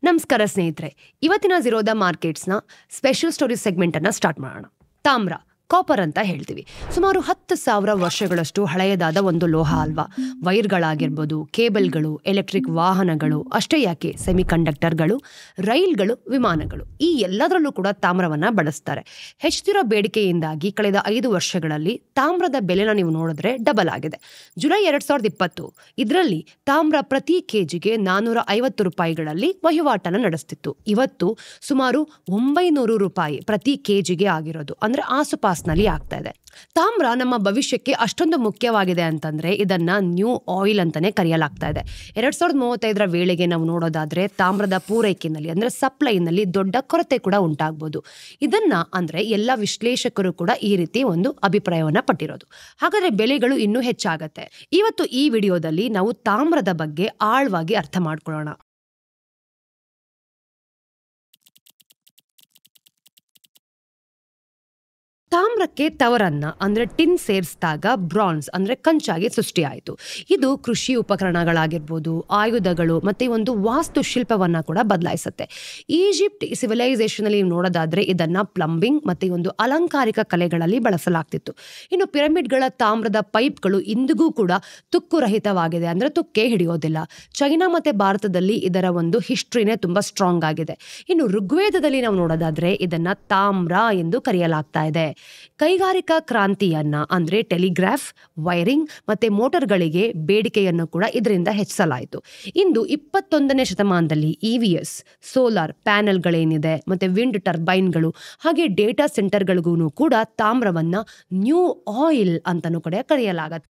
ನಮಸ್ಕಾರ ಸ್ನೇಹಿತರೆ, ಇವತ್ತಿನ ಝೀರೋದ ಮಾರ್ಕೆಟ್ಸ್ನ ಸ್ಪೆಷಲ್ ಸ್ಟೋರಿ ಸೆಗ್ಮೆಂಟ್ ಅನ್ನ ಸ್ಟಾರ್ಟ್ ಮಾಡೋಣ. ತಾಮ್ರ, ಕಾಪರ್ ಅಂತ ಹೇಳ್ತೀವಿ. ಸುಮಾರು 10,000 ವರ್ಷಗಳಷ್ಟು ಹಳೆಯದಾದ ಒಂದು ಲೋಹ ಅಲ್ವಾ. ವೈರ್ಗಳಾಗಿರ್ಬೋದು, ಕೇಬಲ್ಗಳು, ಎಲೆಕ್ಟ್ರಿಕ್ ವಾಹನಗಳು, ಅಷ್ಟೇ ಯಾಕೆ ಸೆಮಿ ಕಂಡಕ್ಟರ್ಗಳು, ರೈಲ್ಗಳು, ವಿಮಾನಗಳು, ಈ ಎಲ್ಲದರಲ್ಲೂ ಕೂಡ ತಾಮ್ರವನ್ನ ಬಳಸ್ತಾರೆ. ಹೆಚ್ಚುತ್ತಿರೋ ಬೇಡಿಕೆಯಿಂದಾಗಿ ಕಳೆದ 5 ವರ್ಷಗಳಲ್ಲಿ ತಾಮ್ರದ ಬೆಲೆನ ನೀವು ನೋಡಿದ್ರೆ ಡಬಲ್ ಆಗಿದೆ. ಜುಲೈ 2020 ಇದರಲ್ಲಿ ತಾಮ್ರ ಪ್ರತಿ ಕೆಜಿಗೆ 450 ರೂಪಾಯಿಗಳಲ್ಲಿ ವಹಿವಾಟನ್ನು ನಡೆಸ್ತಿತ್ತು. ಇವತ್ತು ಸುಮಾರು 900 ರೂಪಾಯಿ ಪ್ರತಿ ಕೆಜಿಗೆ ಆಗಿರೋದು, ಅಂದ್ರೆ ಆಸುಪಾಸ್ನಲ್ಲಿ ಆಗ್ತಾ ಇದೆ. ತಾಮ್ರ ನಮ್ಮ ಭವಿಷ್ಯಕ್ಕೆ ಅಷ್ಟೊಂದು ಮುಖ್ಯವಾಗಿದೆ ಅಂತಂದ್ರೆ ಇದನ್ನ ನ್ಯೂ ಆಯಿಲ್ ಅಂತಾನೆ ಕರೆಯಲಾಗ್ತಾ ಇದೆ. 2035 ವೇಳೆಗೆ ನಾವು ನೋಡೋದಾದ್ರೆ ತಾಮ್ರದ ಪೂರೈಕೆಯಲ್ಲಿ ಅಂದ್ರೆ ಸಪ್ಲೈನಲ್ಲಿ ದೊಡ್ಡ ಕೊರತೆ ಕೂಡ ಉಂಟಾಗಬಹುದು. ಇದನ್ನ ಅಂದ್ರೆ ಎಲ್ಲ ವಿಶ್ಲೇಷಕರು ಕೂಡ ಈ ರೀತಿ ಒಂದು ಅಭಿಪ್ರಾಯವನ್ನ ಪಟ್ಟಿರೋದು. ಹಾಗಾದ್ರೆ ಬೆಲೆಗಳು ಇನ್ನೂ ಹೆಚ್ಚಾಗತ್ತೆ. ಇವತ್ತು ಈ ವಿಡಿಯೋದಲ್ಲಿ ನಾವು ತಾಮ್ರದ ಬಗ್ಗೆ ಆಳವಾಗಿ ಅರ್ಥ ಮಾಡ್ಕೊಳ್ಳೋಣ. ತಾಮ್ರಕ್ಕೆ ತವರನ್ನ ಅಂದ್ರೆ ಟಿನ್ ಸೇರಿಸಿದಾಗ ಬ್ರಾನ್ಸ್ ಅಂದ್ರೆ ಕಂಚಾಗಿ ಸೃಷ್ಟಿಯಾಯಿತು. ಇದು ಕೃಷಿ ಉಪಕರಣಗಳಾಗಿರ್ಬೋದು, ಆಯುಧಗಳು ಮತ್ತೆ ಒಂದು ವಾಸ್ತುಶಿಲ್ಪವನ್ನ ಕೂಡ ಬದಲಾಯಿಸುತ್ತೆ. ಈಜಿಪ್ಟ್ ಸಿವಿಲೈಸೇಷನ್ ಅಲ್ಲಿ ನೋಡೋದಾದ್ರೆ ಇದನ್ನ ಪ್ಲಂಬಿಂಗ್ ಮತ್ತೆ ಒಂದು ಅಲಂಕಾರಿಕ ಕಲೆಗಳಲ್ಲಿ ಬಳಸಲಾಗ್ತಿತ್ತು. ಇನ್ನು ಪಿರಮಿಡ್ಗಳ ತಾಮ್ರದ ಪೈಪ್ಗಳು ಇಂದಿಗೂ ಕೂಡ ತುಕ್ಕುರಹಿತವಾಗಿದೆ, ಅಂದ್ರೆ ತುಕ್ಕೆ ಹಿಡಿಯೋದಿಲ್ಲ. ಚೈನಾ ಮತ್ತೆ ಭಾರತದಲ್ಲಿ ಇದರ ಒಂದು ಹಿಸ್ಟ್ರಿನೇ ತುಂಬಾ ಸ್ಟ್ರಾಂಗ್ ಆಗಿದೆ. ಇನ್ನು ಋಗ್ವೇದದಲ್ಲಿ ನಾವು ನೋಡೋದಾದ್ರೆ ಇದನ್ನ ತಾಮ್ರ ಎಂದು ಕರೆಯಲಾಗ್ತಾ ಇದೆ. ಕೈಗಾರಿಕಾ ಕ್ರಾಂತಿಯನ್ನ ಅಂದ್ರೆ ಟೆಲಿಗ್ರಾಫ್, ವೈರಿಂಗ್ ಮತ್ತೆ ಮೋಟಾರ್ಗಳಿಗೆ ಬೇಡಿಕೆಯನ್ನು ಕೂಡ ಇದರಿಂದ ಹೆಚ್ಚಿಸಲಾಯಿತು. ಇಂದು 21ನೇ ಶತಮಾನದಲ್ಲಿ EVS, ಸೋಲಾರ್ ಪ್ಯಾನೆಲ್ಗಳೇನಿದೆ ಮತ್ತೆ ವಿಂಡ್ ಟರ್ಬೈನ್ಗಳು ಹಾಗೆ ಡೇಟಾ ಸೆಂಟರ್ಗಳಿಗೂ ಕೂಡ ತಾಮ್ರವನ್ನ ನ್ಯೂ ಆಯಿಲ್ ಅಂತಾನೂ ಕೂಡ ಕರೆಯಲಾಗತ್ತೆ.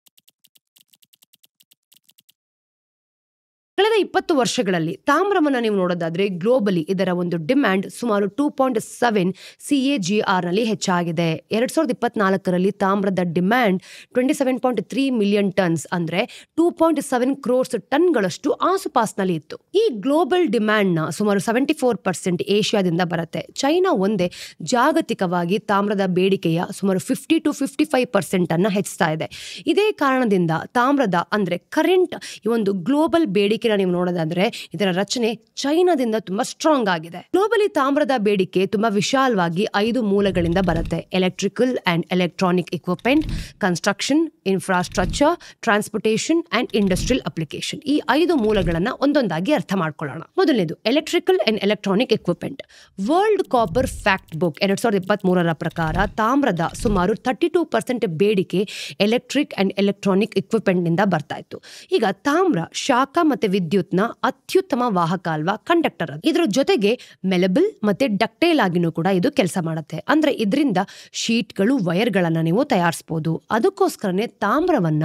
ಕಳೆದ 20 ವರ್ಷಗಳಲ್ಲಿ ತಾಮ್ರವನ್ನ ನೀವು ನೋಡೋದಾದ್ರೆ ಗ್ಲೋಬಲಿ ಇದರ ಒಂದು ಡಿಮ್ಯಾಂಡ್ ಸುಮಾರು 2.7 CAGR ನಲ್ಲಿ ಹೆಚ್ಚಾಗಿದೆ. 2024ರಲ್ಲಿ ತಾಮ್ರದ ಡಿಮ್ಯಾಂಡ್ 27.3 ಮಿಲಿಯನ್ ಟನ್ಸ್ ಅಂದ್ರೆ 2.7 ಕ್ರೋರ್ಸ್ ಟನ್ಗಳಷ್ಟು ಆಸುಪಾಸ್ನಲ್ಲಿ ಇತ್ತು. ಈ ಗ್ಲೋಬಲ್ ಡಿಮ್ಯಾಂಡ್ ನ ಸುಮಾರು 74% ಏಷ್ಯಾದಿಂದ ಬರುತ್ತೆ. ಚೈನಾ ಒಂದೇ ಜಾಗತಿಕವಾಗಿ ತಾಮ್ರದ ಬೇಡಿಕೆಯ ಸುಮಾರು 50 to 55% ಅನ್ನ ಹೆಚ್ಚಿಸ್ತಾ ಇದೆ. ಇದೇ ಕಾರಣದಿಂದ ತಾಮ್ರದ ಅಂದ್ರೆ ಕರೆಂಟ್ ಈ ಒಂದು ಗ್ಲೋಬಲ್ ಬೇಡಿಕೆ ನೀವು ನೋಡೋದಾದ್ರೆ ಇದರ ರಚನೆ ಚೈನಾದಿಂದ ತುಂಬಾ ಸ್ಟ್ರಾಂಗ್ ಆಗಿದೆ. ಗ್ಲೋಬಲಿ ತಾಮ್ರದ ಬೇಡಿಕೆ ತುಂಬಾ ವಿಶಾಲವಾಗಿ 5 ಮೂಲಗಳಿಂದ ಬರುತ್ತೆ. Electrical and electronic equipment, construction, infrastructure, transportation and industrial application. ಈ 5 ಮೂಲಗಳನ್ನ ಒಂದೊಂದಾಗಿ ಅರ್ಥ ಮಾಡ್ಕೊಳ್ಳೋಣ. ಮೊದಲನೇದು electrical and electronic equipment. World copper fact book 2023ರ ಪ್ರಕಾರ ತಾಮ್ರದ ಸುಮಾರು 32% ಬೇಡಿಕೆ ಎಲೆಕ್ಟ್ರಿಕ್ ಅಂಡ್ ಎಲೆಕ್ಟ್ರಾನಿಕ್ ಇಕ್ವಿಪ್ಮೆಂಟ್ ನಿಂದ ಬರ್ತಾ ಇತ್ತು. ಈಗ ತಾಮ್ರ ಶಾಖ ಮತ್ತೆ ವಿದ್ಯುತ್ನ ಅತ್ಯುತ್ತಮ ವಾಹಕ ಅಲ್ವಾ, ಕಂಡಕ್ಟರ್. ಇದ್ರ ಜೊತೆಗೆ ಮೆಲಬಲ್ ಮತ್ತೆ ಡಕ್ಟೈಲ್ ಆಗಿನೂ ಕೂಡ ಇದು ಕೆಲಸ ಮಾಡುತ್ತೆ. ಅಂದ್ರೆ ಇದರಿಂದ ಶೀಟ್ಗಳು, ವೈರ್ಗಳನ್ನ ನೀವು ತಯಾರಿಸಬಹುದು. ಅದಕ್ಕೋಸ್ಕರನೇ ತಾಮ್ರವನ್ನ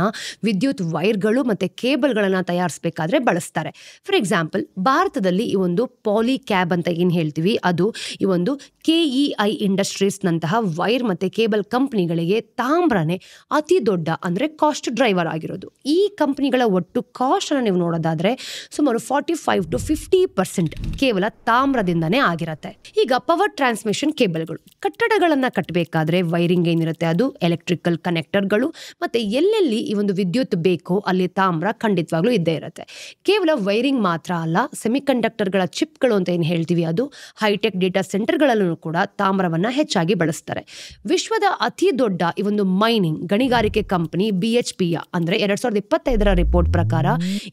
ವಿದ್ಯುತ್ ವೈರ್ಗಳು ಮತ್ತೆ ಕೇಬಲ್ಗಳನ್ನ ತಯಾರಿಸಬೇಕಾದ್ರೆ ಬಳಸ್ತಾರೆ. ಫಾರ್ ಎಕ್ಸಾಂಪಲ್ ಭಾರತದಲ್ಲಿ ಈ ಒಂದು ಪಾಲಿ ಕ್ಯಾಬ್ ಅಂತ ಏನ್ ಹೇಳ್ತೀವಿ, ಅದು ಈ ಒಂದು KEI ಇಂಡಸ್ಟ್ರೀಸ್ ನಂತಹ ವೈರ್ ಮತ್ತೆ ಕೇಬಲ್ ಕಂಪನಿಗಳಿಗೆ ತಾಮ್ರನೇ ಅತಿ ದೊಡ್ಡ ಅಂದ್ರೆ ಕಾಸ್ಟ್ ಡ್ರೈವರ್ ಆಗಿರೋದು. ಈ ಕಂಪನಿಗಳ ಒಟ್ಟು ಕಾಸ್ಟ್ ಅನ್ನು ನೀವು ನೋಡೋದಾದ್ರೆ ಸುಮಾರು 45 to 50% ಕೇವಲ ತಾಮ್ರದಿಂದನೇ ಆಗಿರತ್ತೆ. ಈಗ ಪವರ್ ಟ್ರಾನ್ಸ್ಮಿಷನ್ ಕೇಬಲ್ಗಳು. ಕಟ್ಟಡಗಳನ್ನ ಕಟ್ಟಬೇಕಾದ್ರೆ ವೈರಿಂಗ್ ಏನಿರುತ್ತೆ ಅದು ಎಲೆಕ್ಟ್ರಿಕಲ್ ಕನೆಕ್ಟರ್ಗಳು ಮತ್ತೆ ಎಲ್ಲೆಲ್ಲಿ ಈ ಒಂದು ವಿದ್ಯುತ್ ಬೇಕೋ ಅಲ್ಲಿ ತಾಮ್ರ ಖಂಡಿತವಾಗ್ಲೂ ಇದ್ದೇ ಇರುತ್ತೆ. ಕೇವಲ ವೈರಿಂಗ್ ಮಾತ್ರ ಅಲ್ಲ, ಸೆಮಿ ಕಂಡಕ್ಟರ್ಗಳ ಚಿಪ್ಗಳು ಅಂತ ಏನ್ ಹೇಳ್ತೀವಿ ಅದು ಹೈಟೆಕ್ ಡೇಟಾ ಸೆಂಟರ್ಗಳಲ್ಲೂ ಕೂಡ ತಾಮ್ರವನ್ನ ಹೆಚ್ಚಾಗಿ ಬಳಸ್ತಾರೆ. ವಿಶ್ವದ ಅತಿ ದೊಡ್ಡ ಈ ಒಂದು ಮೈನಿಂಗ್ ಗಣಿಗಾರಿಕೆ ಕಂಪನಿ BHP ಅಂದ್ರೆ 2025ರ ರಿಪೋರ್ಟ್ ಪ್ರಕಾರ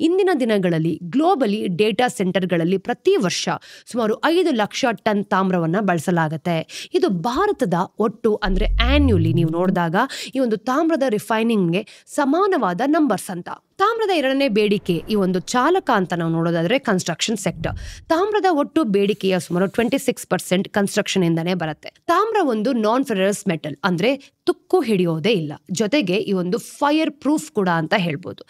ಇಂದಿನ ದಿನಗಳಲ್ಲಿ ಗ್ಲೋಬಲಿ ಡೇಟಾ ಸೆಂಟರ್ಗಳಲ್ಲಿ ಪ್ರತಿ ವರ್ಷ ಸುಮಾರು 5 ಲಕ್ಷ ಟನ್ ತಾಮ್ರವನ್ನ ಬಳಸಲಾಗುತ್ತೆ. ಇದು ಭಾರತದ ಒಟ್ಟು ಅಂದ್ರೆ ಆನ್ಯುಲಿ ನೀವು ನೋಡಿದಾಗ ಈ ಒಂದು ತಾಮ್ರದ ರಿಫೈನಿಂಗ್ಗೆ ಸಮಾನವಾದ ನಂಬರ್ಸ್ ಅಂತ. ತಾಮ್ರದ 2ನೇ ಬೇಡಿಕೆ ಈ ಒಂದು ಚಾಲಕ ಅಂತ ನಾವು ನೋಡೋದಾದ್ರೆ ಕನ್ಸ್ಟ್ರಕ್ಷನ್ ಸೆಕ್ಟರ್. ತಾಮ್ರದ ಒಟ್ಟು ಬೇಡಿಕೆಯ ಸುಮಾರು 26% ಕನ್ಸ್ಟ್ರಕ್ಷನ್ ಇಂದಾನೆ ಬರುತ್ತೆ. ತಾಮ್ರ ಒಂದು ನಾನ್ ಫೆರಸ್ ಮೆಟಲ್ ಅಂದ್ರೆ ತುಕ್ಕು ಹಿಡಿಯೋದೇ ಇಲ್ಲ. ಜೊತೆಗೆ ಈ ಒಂದು ಫೈರ್ ಪ್ರೂಫ್ ಕೂಡ ಅಂತ ಹೇಳ್ಬೋದು.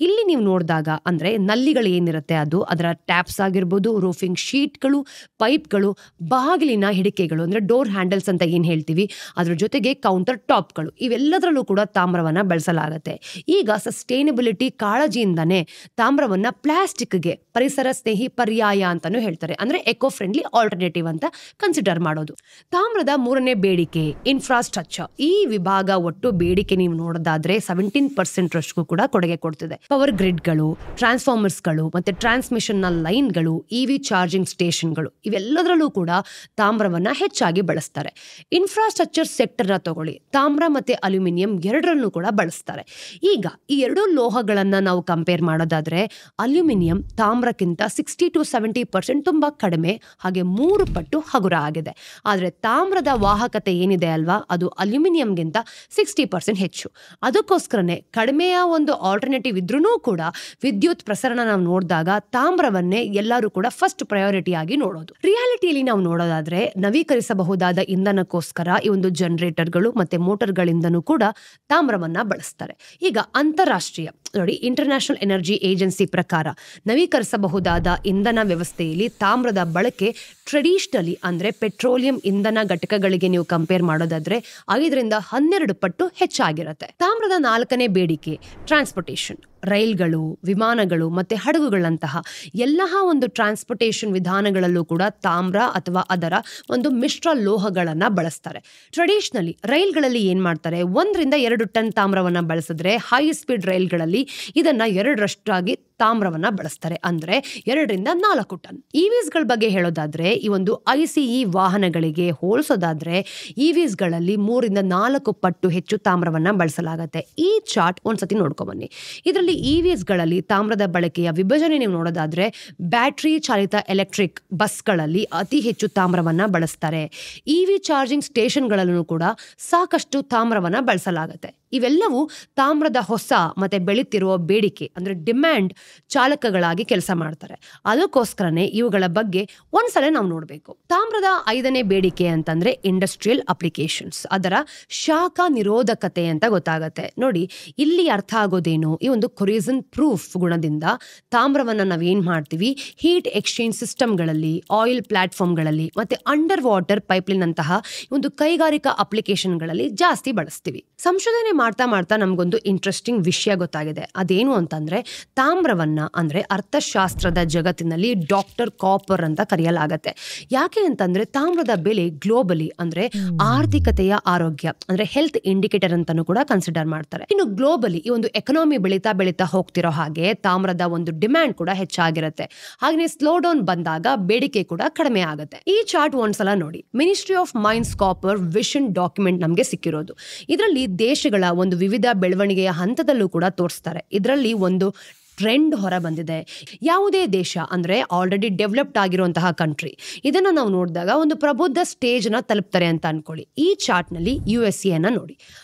ಇಲ್ಲಿ ನೀವು ನೋಡಿದಾಗ ಅಂದ್ರೆ ನಲ್ಲಿಗಳು ಏನಿರುತ್ತೆ ಅದು, ಅದರ ಟ್ಯಾಪ್ಸ್ ಆಗಿರ್ಬೋದು, ರೂಫಿಂಗ್ ಶೀಟ್ಗಳು, ಪೈಪ್ಗಳು, ಬಾಗಿಲಿನ ಹಿಡಿಕೆಗಳು ಅಂದ್ರೆ ಡೋರ್ ಹ್ಯಾಂಡಲ್ಸ್ ಅಂತ ಏನ್ ಹೇಳ್ತೀವಿ, ಅದ್ರ ಜೊತೆಗೆ ಕೌಂಟರ್ ಟಾಪ್ಗಳು, ಇವೆಲ್ಲದರಲ್ಲೂ ಕೂಡ ತಾಮ್ರವನ್ನ ಬಳಸಲಾಗುತ್ತೆ. ಈಗ ಸಸ್ಟೈನಬಿಲಿಟಿ ಕಾಳಜಿಯಿಂದಾನೇ ತಾಮ್ರವನ್ನ ಪ್ಲಾಸ್ಟಿಕ್ಗೆ ಪರಿಸರ ಸ್ನೇಹಿ ಪರ್ಯಾಯ ಅಂತಾನೂ ಹೇಳ್ತಾರೆ, ಅಂದ್ರೆ ಎಕೋ ಫ್ರೆಂಡ್ಲಿ ಆಲ್ಟರ್ನೇಟಿವ್ ಅಂತ ಕನ್ಸಿಡರ್ ಮಾಡೋದು. ತಾಮ್ರದ ಮೂರನೇ ಬೇಡಿಕೆ ಇನ್ಫ್ರಾಸ್ಟ್ರಕ್ಚರ್. ಈ ವಿಭಾಗ ಒಟ್ಟು ಬೇಡಿಕೆ ನೀವು ನೋಡೋದಾದ್ರೆ 17% ರಷ್ಟು ಕೂಡ ಕೊಡುಗೆ ಕೊಡ್ತಿದೆ. ಪವರ್ ಗ್ರಿಡ್ಗಳು, ಟ್ರಾನ್ಸ್ಫಾರ್ಮರ್ಸ್ಗಳು ಮತ್ತೆ ಟ್ರಾನ್ಸ್ಮಿಷನ್ ನ ಲೈನ್ಗಳು, ಇವಿ ಚಾರ್ಜಿಂಗ್ ಸ್ಟೇಷನ್ಗಳು, ಇವೆಲ್ಲದರಲ್ಲೂ ಕೂಡ ತಾಮ್ರವನ್ನ ಹೆಚ್ಚಾಗಿ ಬಳಸ್ತಾರೆ. ಇನ್ಫ್ರಾಸ್ಟ್ರಕ್ಚರ್ ಸೆಕ್ಟರ್ ನ ತಗೊಳ್ಳಿ, ತಾಮ್ರ ಮತ್ತೆ ಅಲ್ಯೂಮಿನಿಯಂ ಎರಡರಲ್ಲೂ ಕೂಡ ಬಳಸ್ತಾರೆ. ಈಗ ಈ ಎರಡು ಲೋಹಗಳನ್ನ ನಾವು ಕಂಪೇರ್ ಮಾಡೋದಾದ್ರೆ ಅಲ್ಯೂಮಿನಿಯಂ ತಾಮ್ರಕ್ಕಿಂತ 60 to 70% ತುಂಬಾ ಕಡಿಮೆ, ಹಾಗೆ 3 ಪಟ್ಟು ಹಗುರ ಆಗಿದೆ. ಆದ್ರೆ ತಾಮ್ರದ ವಾಹಕತೆ ಏನಿದೆ ಅಲ್ವಾ, ಅದು ಅಲ್ಯೂಮಿನಿಯಂಗಿಂತ 60% ಹೆಚ್ಚು. ಅದಕ್ಕೋಸ್ಕರನೇ ಕಡಿಮೆಯ ಒಂದು ಆಲ್ಟರ್ನೇಟಿವ್ ಇದ್ರೂ ಕೂಡ ವಿದ್ಯುತ್ ಪ್ರಸರಣ ನಾವು ನೋಡಿದಾಗ ತಾಮ್ರವನ್ನೇ ಎಲ್ಲರೂ ಕೂಡ ಫಸ್ಟ್ ಪ್ರಯಾರಿಟಿ ಆಗಿ ನೋಡೋದು. ರಿಯಾಲಿಟಿಯಲ್ಲಿ ನಾವು ನೋಡೋದಾದ್ರೆ ನವೀಕರಿಸಬಹುದಾದ ಇಂಧನಕ್ಕೋಸ್ಕರ ಈ ಒಂದು ಜನರೇಟರ್ಗಳು ಮತ್ತೆ ಮೋಟರ್ಗಳಿಂದನೂ ಕೂಡ ತಾಮ್ರವನ್ನ ಬಳಸ್ತಾರೆ. ಈಗ ಅಂತಾರಾಷ್ಟ್ರೀಯ ನೋಡಿ, ಇಂಟರ್ನ್ಯಾಷನಲ್ ಎನರ್ಜಿ ಏಜೆನ್ಸಿ ಪ್ರಕಾರ ನವೀಕರಿಸಬಹುದಾದ ಇಂಧನ ವ್ಯವಸ್ಥೆಯಲ್ಲಿ ತಾಮ್ರದ ಬಳಕೆ ಟ್ರೆಡಿಷನಲಿ ಅಂದ್ರೆ ಪೆಟ್ರೋಲಿಯಂ ಇಂಧನ ಘಟಕಗಳಿಗೆ ನೀವು ಕಂಪೇರ್ ಮಾಡೋದಾದ್ರೆ 5-12 ಪಟ್ಟು ಹೆಚ್ಚಾಗಿರುತ್ತೆ. ತಾಮ್ರದ 4ನೇ ಬೇಡಿಕೆ ಟ್ರಾನ್ಸ್ಪೋರ್ಟೇಷನ್. ರೈಲ್ಗಳು, ವಿಮಾನಗಳು ಮತ್ತೆ ಹಡಗುಗಳಂತಹ ಎಲ್ಲ ಒಂದು ಟ್ರಾನ್ಸ್ಪೋರ್ಟೇಷನ್ ವಿಧಾನಗಳಲ್ಲೂ ಕೂಡ ತಾಮ್ರ ಅಥವಾ ಅದರ ಒಂದು ಮಿಶ್ರ ಲೋಹಗಳನ್ನ ಬಳಸ್ತಾರೆ. ಟ್ರೆಡಿಷನಲಿ ರೈಲ್ಗಳಲ್ಲಿ ಏನ್ ಮಾಡ್ತಾರೆ, 1-2 ಟನ್ ತಾಮ್ರವನ್ನ ಬಳಸಿದ್ರೆ ಹೈ ಸ್ಪೀಡ್ ರೈಲ್ಗಳಲ್ಲಿ ಇದನ್ನ 2ರಷ್ಟಾಗಿ ತಾಮ್ರವನ್ನ ಬಳಸ್ತಾರೆ, ಅಂದ್ರೆ 2-4 ಟನ್. ಇವಿಸ್ ಗಳ ಬಗ್ಗೆ ಹೇಳೋದಾದ್ರೆ ಈ ಒಂದು ICE ವಾಹನಗಳಿಗೆ ಹೋಲಿಸೋದಾದ್ರೆ ಇವಿಸ್ ಗಳಲ್ಲಿ 3-4 ಪಟ್ಟು ಹೆಚ್ಚು ತಾಮ್ರವನ್ನ ಬಳಸಲಾಗುತ್ತೆ. ಈ ಚಾರ್ಟ್ ಒಂದ್ಸತಿ ನೋಡ್ಕೊಂಬನ್ನಿ. ಇದರಲ್ಲಿ ಇವಿಸ್ ಗಳಲ್ಲಿ ತಾಮ್ರದ ಬಳಕೆಯ ವಿಭಜನೆ ನೀವು ನೋಡೋದಾದ್ರೆ ಬ್ಯಾಟರಿ ಚಾಲಿತ ಎಲೆಕ್ಟ್ರಿಕ್ ಬಸ್ಗಳಲ್ಲಿ ಅತಿ ಹೆಚ್ಚು ತಾಮ್ರವನ್ನ ಬಳಸ್ತಾರೆ. ಇವಿ ಚಾರ್ಜಿಂಗ್ ಸ್ಟೇಷನ್ಗಳಲ್ಲೂ ಕೂಡ ಸಾಕಷ್ಟು ತಾಮ್ರವನ್ನ ಬಳಸಲಾಗುತ್ತೆ. ಇವೆಲ್ಲವೂ ತಾಮ್ರದ ಹೊಸ ಮತ್ತೆ ಬೆಳೀತಿರುವ ಬೇಡಿಕೆ ಅಂದ್ರೆ ಡಿಮ್ಯಾಂಡ್ ಚಾಲಕಗಳಾಗಿ ಕೆಲಸ ಮಾಡ್ತಾರೆ. ಅದಕ್ಕೋಸ್ಕರನೇ ಇವುಗಳ ಬಗ್ಗೆ ಒಂದ್ಸಲ ನಾವು ನೋಡ್ಬೇಕು. ತಾಮ್ರದ 5ನೇ ಬೇಡಿಕೆ ಅಂತಂದ್ರೆ ಇಂಡಸ್ಟ್ರಿಯಲ್ ಅಪ್ಲಿಕೇಶನ್ಸ್, ಅದರ ಶಾಖ ನಿರೋಧಕತೆ ಅಂತ ಗೊತ್ತಾಗತ್ತೆ. ನೋಡಿ, ಇಲ್ಲಿ ಅರ್ಥ ಆಗೋದೇನು, ಈ ಒಂದು ಕೊರಿಸನ್ ಪ್ರೂಫ್ ಗುಣದಿಂದ ತಾಮ್ರವನ್ನ ನಾವೇನ್ ಮಾಡ್ತೀವಿ, ಹೀಟ್ ಎಕ್ಸ್ಚೇಂಜ್ ಸಿಸ್ಟಮ್ಗಳಲ್ಲಿ, ಆಯಿಲ್ ಪ್ಲಾಟ್ಫಾರ್ಮ್ಗಳಲ್ಲಿ ಮತ್ತೆ ಅಂಡರ್ ವಾಟರ್ ಪೈಪ್ಲೈನ್ ಅಂತಹ ಒಂದು ಕೈಗಾರಿಕಾ ಅಪ್ಲಿಕೇಶನ್ಗಳಲ್ಲಿ ಜಾಸ್ತಿ ಬಳಸ್ತೀವಿ. ಸಂಶೋಧನೆ ಮಾಡ್ತಾ ಮಾಡ್ತಾ ನಮ್ಗೊಂದು ಇಂಟ್ರೆಸ್ಟಿಂಗ್ ವಿಷಯ ಗೊತ್ತಾಗಿದೆ. ಅದೇನು ಅಂತಂದ್ರೆ ತಾಮ್ರವನ್ನ ಅಂದ್ರೆ ಅರ್ಥಶಾಸ್ತ್ರದ ಜಗತ್ತಿನಲ್ಲಿ ಡಾಕ್ಟರ್ ಕಾಪರ್ ಅಂತ ಕರೆಯಲಾಗತ್ತೆ. ಯಾಕೆ ಅಂತಂದ್ರೆ ತಾಮ್ರದ ಬೆಲೆ ಗ್ಲೋಬಲಿ ಅಂದ್ರೆ ಆರ್ಥಿಕತೆಯ ಆರೋಗ್ಯ ಅಂದ್ರೆ ಹೆಲ್ತ್ ಇಂಡಿಕೇಟರ್ ಅಂತಾನೂ ಕೂಡ ಕನ್ಸಿಡರ್ ಮಾಡ್ತಾರೆ. ಇನ್ನು ಗ್ಲೋಬಲಿ ಈ ಒಂದು ಎಕನಾಮಿ ಬೆಳೀತಾ ಹೋಗ್ತಿರೋ ಹಾಗೆ ತಾಮ್ರದ ಒಂದು ಡಿಮ್ಯಾಂಡ್ ಕೂಡ ಹೆಚ್ಚಾಗಿರುತ್ತೆ. ಹಾಗೆ ಸ್ಲೋ ಡೌನ್ ಬಂದಾಗ ಬೇಡಿಕೆ ಕೂಡ ಕಡಿಮೆ ಆಗುತ್ತೆ. ಈ ಚಾರ್ಟ್ ಒಂದ್ಸಲ ನೋಡಿ. Ministry of mains copper vision document ನಮ್ಗೆ ಸಿಕ್ಕಿರೋದು. ಇದರಲ್ಲಿ ದೇಶಗಳ ಒಂದು ವಿವಿಧ ಬೆಳವಣಿಗೆಯ ಹಂತದಲ್ಲೂ ಕೂಡ ತೋರಿಸ್ತಾರೆ. ಇದರಲ್ಲಿ ಒಂದು ಟ್ರೆಂಡ್ ಹೊರ ಬಂದಿದೆ. ಯಾವುದೇ ದೇಶ ಅಂದ್ರೆ ಆಲ್ರೆಡಿ ಡೆವಲಪ್ಡ್ ಆಗಿರುವಂತಹ ಕಂಟ್ರಿ, ಇದನ್ನ ನಾವು ನೋಡಿದಾಗ ಒಂದು ಪ್ರಬುದ್ಧ ಸ್ಟೇಜ್ ನ ತಲುಪ್ತಾರೆ ಅಂತ ಅನ್ಕೊಳ್ಳಿ. ಈ ಚಾರ್ಟ್ ನಲ್ಲಿ USA ನ ನೋಡಿ.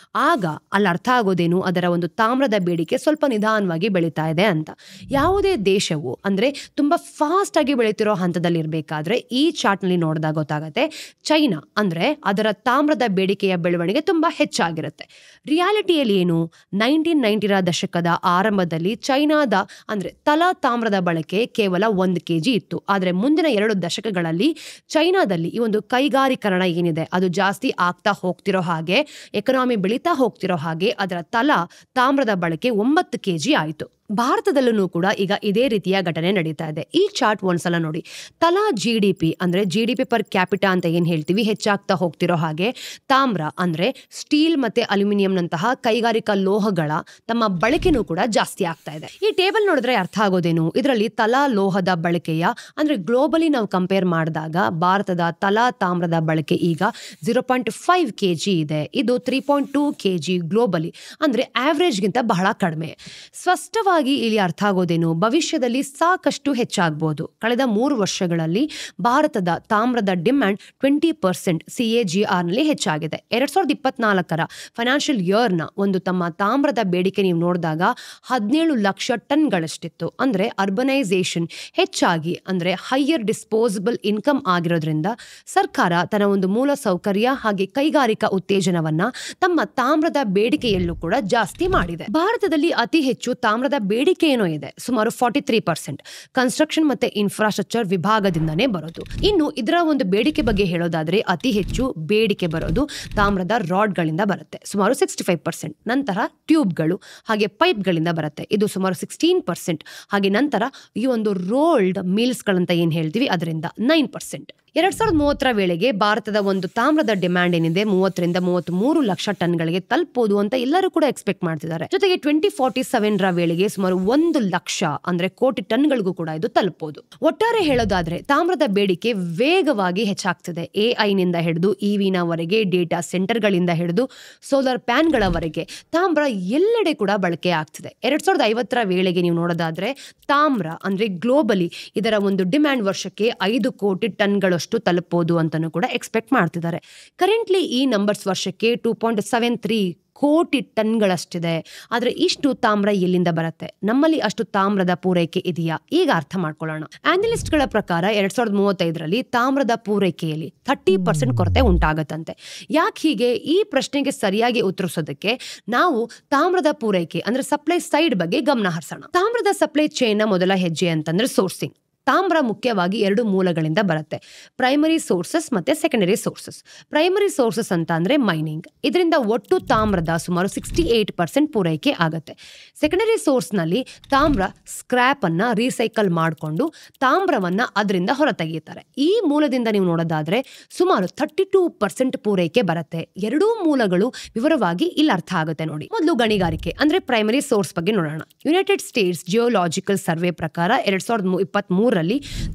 ಆಗ ಅಲ್ಲಿ ಅರ್ಥ ಆಗೋದೇನು, ಅದರ ಒಂದು ತಾಮ್ರದ ಬೇಡಿಕೆ ಸ್ವಲ್ಪ ನಿಧಾನವಾಗಿ ಬೆಳೀತಾ ಇದೆ ಅಂತ. ಯಾವುದೇ ದೇಶವು ಅಂದ್ರೆ ತುಂಬಾ ಫಾಸ್ಟ್ ಆಗಿ ಬೆಳೀತಿರೋ ಹಂತದಲ್ಲಿ ಇರಬೇಕಾದ್ರೆ ಈ ಚಾರ್ಟ್ ನಲ್ಲಿ ನೋಡಿದಾಗ ಗೊತ್ತಾಗತ್ತೆ ಚೈನಾ ಅಂದ್ರೆ ಅದರ ತಾಮ್ರದ ಬೇಡಿಕೆಯ ಬೆಳವಣಿಗೆ ತುಂಬಾ ಹೆಚ್ಚಾಗಿರುತ್ತೆ. ರಿಯಾಲಿಟಿಯಲ್ಲಿ ಏನು, 1990ರ ದಶಕದ ಆರಂಭದಲ್ಲಿ ಚೈನಾದ ಅಂದ್ರೆ ತಲಾ ತಾಮ್ರದ ಬಳಕೆ ಕೇವಲ 1 kg ಇತ್ತು. ಆದ್ರೆ ಮುಂದಿನ 2 ದಶಕಗಳಲ್ಲಿ ಚೈನಾದಲ್ಲಿ ಈ ಒಂದು ಕೈಗಾರೀಕರಣ ಏನಿದೆ ಅದು ಜಾಸ್ತಿ ಆಗ್ತಾ ಹೋಗ್ತಿರೋ ಹಾಗೆ, ಎಕನಾಮಿ ಬೆಳೀತಾ ಹೋಗ್ತಿರೋ ಹಾಗೆ ಅದರ ತಲಾ ತಾಮ್ರದ ಬಳಕೆ 9 kg ಆಯಿತು. ಭಾರತದಲ್ಲೂ ಕೂಡ ಈಗ ಇದೇ ರೀತಿಯ ಘಟನೆ ನಡೀತಾ ಇದೆ. ಈ ಚಾರ್ಟ್ ಒಂದ್ಸಲ ನೋಡಿ. ತಲಾ GDP ಅಂದ್ರೆ GDP ಪರ್ ಕ್ಯಾಪಿಟಾ ಅಂತ ಏನ್ ಹೇಳ್ತೀವಿ ಹೆಚ್ಚಾಗ್ತಾ ಹೋಗ್ತಿರೋ ಹಾಗೆ ತಾಮ್ರ ಅಂದ್ರೆ ಸ್ಟೀಲ್ ಮತ್ತೆ ಅಲ್ಯೂಮಿನಿಯಂ ನಂತಹ ಕೈಗಾರಿಕಾ ಲೋಹಗಳ ತಮ್ಮ ಬಳಕೆನೂ ಕೂಡ ಜಾಸ್ತಿ ಆಗ್ತಾ ಇದೆ. ಈ ಟೇಬಲ್ ನೋಡಿದ್ರೆ ಅರ್ಥ ಆಗೋದೇನು, ಇದರಲ್ಲಿ ತಲಾ ಲೋಹದ ಬಳಕೆಯ ಅಂದ್ರೆ ಗ್ಲೋಬಲಿ ನಾವು ಕಂಪೇರ್ ಮಾಡಿದಾಗ ಭಾರತದ ತಲಾ ತಾಮ್ರದ ಬಳಕೆ ಈಗ 0.5 kg ಇದೆ. ಇದು 3.2 kg ಗ್ಲೋಬಲಿ ಅಂದ್ರೆ ಆವರೇಜ್ ಗಿಂತ ಬಹಳ ಕಡಿಮೆ. ಸ್ಪಷ್ಟವಾಗಿ ಇಲ್ಲಿ ಅರ್ಥ ಆಗೋದೇನು, ಭವಿಷ್ಯದಲ್ಲಿ ಸಾಕಷ್ಟು ಹೆಚ್ಚಾಗಬಹುದು. ಕಳೆದ 3 ವರ್ಷಗಳಲ್ಲಿ ಭಾರತದ ತಾಮ್ರದ ಡಿಮ್ಯಾಂಡ್ 20% CAGR ನಲ್ಲಿ ಹೆಚ್ಚಾಗಿದೆ. 2024ರ ಫೈನಾನ್ಷಿಯಲ್ ಇಯರ್ ನ ಒಂದು ತಮ್ಮ ತಾಮ್ರದ ಬೇಡಿಕೆ ನೀವು ನೋಡಿದಾಗ 17 ಲಕ್ಷ ಟನ್ಗಳಷ್ಟಿತ್ತು. ಅಂದ್ರೆ ಅರ್ಬನೈಸೇಷನ್ ಹೆಚ್ಚಾಗಿ ಅಂದ್ರೆ ಹೈಯರ್ ಡಿಸ್ಪೋಸಬಲ್ ಇನ್ಕಮ್ ಆಗಿರೋದ್ರಿಂದ ಸರ್ಕಾರ ತನ್ನ ಒಂದು ಮೂಲ ಸೌಕರ್ಯ ಹಾಗೆ ಕೈಗಾರಿಕಾ ಉತ್ತೇಜನವನ್ನ ತಮ್ಮ ತಾಮ್ರದ ಬೇಡಿಕೆಯಲ್ಲೂ ಕೂಡ ಜಾಸ್ತಿ ಮಾಡಿದೆ. ಭಾರತದಲ್ಲಿ ಅತಿ ಹೆಚ್ಚು ತಾಮ್ರದ ಬೇಡಿಕೆ ಏನೋ ಇದೆ ಸುಮಾರು 43%. ಕನ್ಸ್ಟ್ರಕ್ಷನ್ ಮತ್ತೆ ಇನ್ಫ್ರಾಸ್ಟ್ರಕ್ಚರ್ ವಿಭಾಗದಿಂದನೇ ಬರೋದು. ಇನ್ನು ಇದರ ಒಂದು ಬೇಡಿಕೆ ಬಗ್ಗೆ ಹೇಳೋದಾದ್ರೆ ಅತಿ ಹೆಚ್ಚು ಬೇಡಿಕೆ ಬರೋದು ತಾಮ್ರದ ರಾಡ್ಗಳಿಂದ ಬರುತ್ತೆ, ಸುಮಾರು 65%. ನಂತರ ಟ್ಯೂಬ್ಗಳು ಹಾಗೆ ಪೈಪ್ಗಳಿಂದ ಬರುತ್ತೆ, ಇದು ಸುಮಾರು 16%. ಹಾಗೆ ನಂತರ ಈ ಒಂದು ರೋಲ್ಡ್ ಮಿಲ್ಸ್ಗಳಂತ ಏನ್ ಹೇಳ್ತೀವಿ ಅದರಿಂದ 9%. 2030 ವೇಳೆಗೆ ಭಾರತದ ಒಂದು ತಾಮ್ರದ ಡಿಮ್ಯಾಂಡ್ ಏನಿದೆ 30 ರಿಂದ 33 ಲಕ್ಷ ಟನ್ಗಳಿಗೆ ತಲುಪಬಹುದು ಅಂತ ಎಲ್ಲರೂ ಕೂಡ ಎಕ್ಸ್ಪೆಕ್ಟ್ ಮಾಡ್ತಿದ್ದಾರೆ. ಜೊತೆಗೆ 2047 ವೇಳೆಗೆ ಸುಮಾರು 1 ಲಕ್ಷ ಅಂದ್ರೆ ಕೋಟಿ ಟನ್ಗಳಿಗೂ ಕೂಡ ಇದು ತಲುಪಬಹುದು. ಒಟ್ಟಾರೆ ಹೇಳೋದಾದ್ರೆ ತಾಮ್ರದ ಬೇಡಿಕೆ ವೇಗವಾಗಿ ಹೆಚ್ಚಾಗ್ತಿದೆ. AI ನಿಂದ ಹಿಡಿದು EV ನವರೆಗೆ, ಡೇಟಾ ಸೆಂಟರ್ಗಳಿಂದ ಹಿಡಿದು ಸೋಲಾರ್ ಪ್ಯಾನ್ಗಳವರೆಗೆ ತಾಮ್ರ ಎಲ್ಲೆಡೆ ಕೂಡ ಬಳಕೆ ಆಗ್ತಿದೆ. 2050 ವೇಳೆಗೆ ನೀವು ನೋಡೋದಾದ್ರೆ ತಾಮ್ರ ಅಂದ್ರೆ ಗ್ಲೋಬಲಿ ಇದರ ಒಂದು ಡಿಮ್ಯಾಂಡ್ ವರ್ಷಕ್ಕೆ 5 ಕೋಟಿ ಟನ್ಗಳು ತಲುಪಬಹುದು ಅಂತಾನೂ ಕೂಡ ಎಕ್ಸ್ಪೆಕ್ಟ್ ಮಾಡ್ತಿದ್ದಾರೆ. ಕರೆಂಟ್ಲಿ ಈ ನಂಬರ್ಸ್ ವರ್ಷಕ್ಕೆ 2.73 ಕೋಟಿ ಟನ್ಗಳಷ್ಟಿದೆ. ಆದ್ರೆ ಇಷ್ಟು ತಾಮ್ರ ಎಲ್ಲಿಂದ ಬರುತ್ತೆ? ನಮ್ಮಲ್ಲಿ ಅಷ್ಟು ತಾಮ್ರದ ಪೂರೈಕೆ ಇದೆಯಾ? ಈಗ ಅರ್ಥ ಮಾಡ್ಕೊಳ್ಳೋಣ. ಆನಲಿಸ್ಟ್ಗಳ ಪ್ರಕಾರ 2035 ತಾಮ್ರದ ಪೂರೈಕೆಯಲ್ಲಿ 30% ಕೊರತೆ ಉಂಟಾಗತ್ತಂತೆ. ಯಾಕೆ ಹೀಗೆ? ಈ ಪ್ರಶ್ನೆಗೆ ಸರಿಯಾಗಿ ಉತ್ತರಿಸೋದಕ್ಕೆ ನಾವು ತಾಮ್ರದ ಪೂರೈಕೆ ಅಂದ್ರೆ ಸಪ್ಲೈ ಸೈಡ್ ಬಗ್ಗೆ ಗಮನ ಹರಿಸೋಣ. ತಾಮ್ರದ ಸಪ್ಲೈ ಚೈನ್ ಮೊದಲ ಹೆಜ್ಜೆ ಅಂತಂದ್ರೆ ಸೋರ್ಸಿಂಗ್. ತಾಮ್ರ ಮುಖ್ಯವಾಗಿ 2 ಮೂಲಗಳಿಂದ ಬರುತ್ತೆ, ಪ್ರೈಮರಿ ಸೋರ್ಸಸ್ ಮತ್ತೆ ಸೆಕೆಂಡರಿ ಸೋರ್ಸಸ್. ಪ್ರೈಮರಿ ಸೋರ್ಸಸ್ ಅಂತ ಅಂದ್ರೆ ಮೈನಿಂಗ್, ಇದರಿಂದ ಒಟ್ಟು ತಾಮ್ರದ ಸುಮಾರು 68% ಪೂರೈಕೆ ಆಗುತ್ತೆ. ಸೆಕೆಂಡರಿ ಸೋರ್ಸ್ ನಲ್ಲಿ ತಾಮ್ರ ಸ್ಕ್ರಾಪ್ ಅನ್ನ ರೀಸೈಕಲ್ ಮಾಡಿಕೊಂಡು ತಾಮ್ರವನ್ನ ಅದರಿಂದ ಹೊರತೆಗೆಯುತ್ತಾರೆ. ಈ ಮೂಲದಿಂದ ನೀವು ನೋಡೋದಾದ್ರೆ ಸುಮಾರು 32% ಪೂರೈಕೆ ಬರುತ್ತೆ. ಎರಡೂ ಮೂಲಗಳು ವಿವರವಾಗಿ ಇಲ್ಲಿ ಅರ್ಥ ಆಗುತ್ತೆ ನೋಡಿ. ಮೊದಲು ಗಣಿಗಾರಿಕೆ ಅಂದ್ರೆ ಪ್ರೈಮರಿ ಸೋರ್ಸ್ ಬಗ್ಗೆ ನೋಡೋಣ. ಯುನೈಟೆಡ್ ಸ್ಟೇಟ್ಸ್ ಜಿಯೋಲಾಜಿಕಲ್ ಸರ್ವೆ ಪ್ರಕಾರ 2023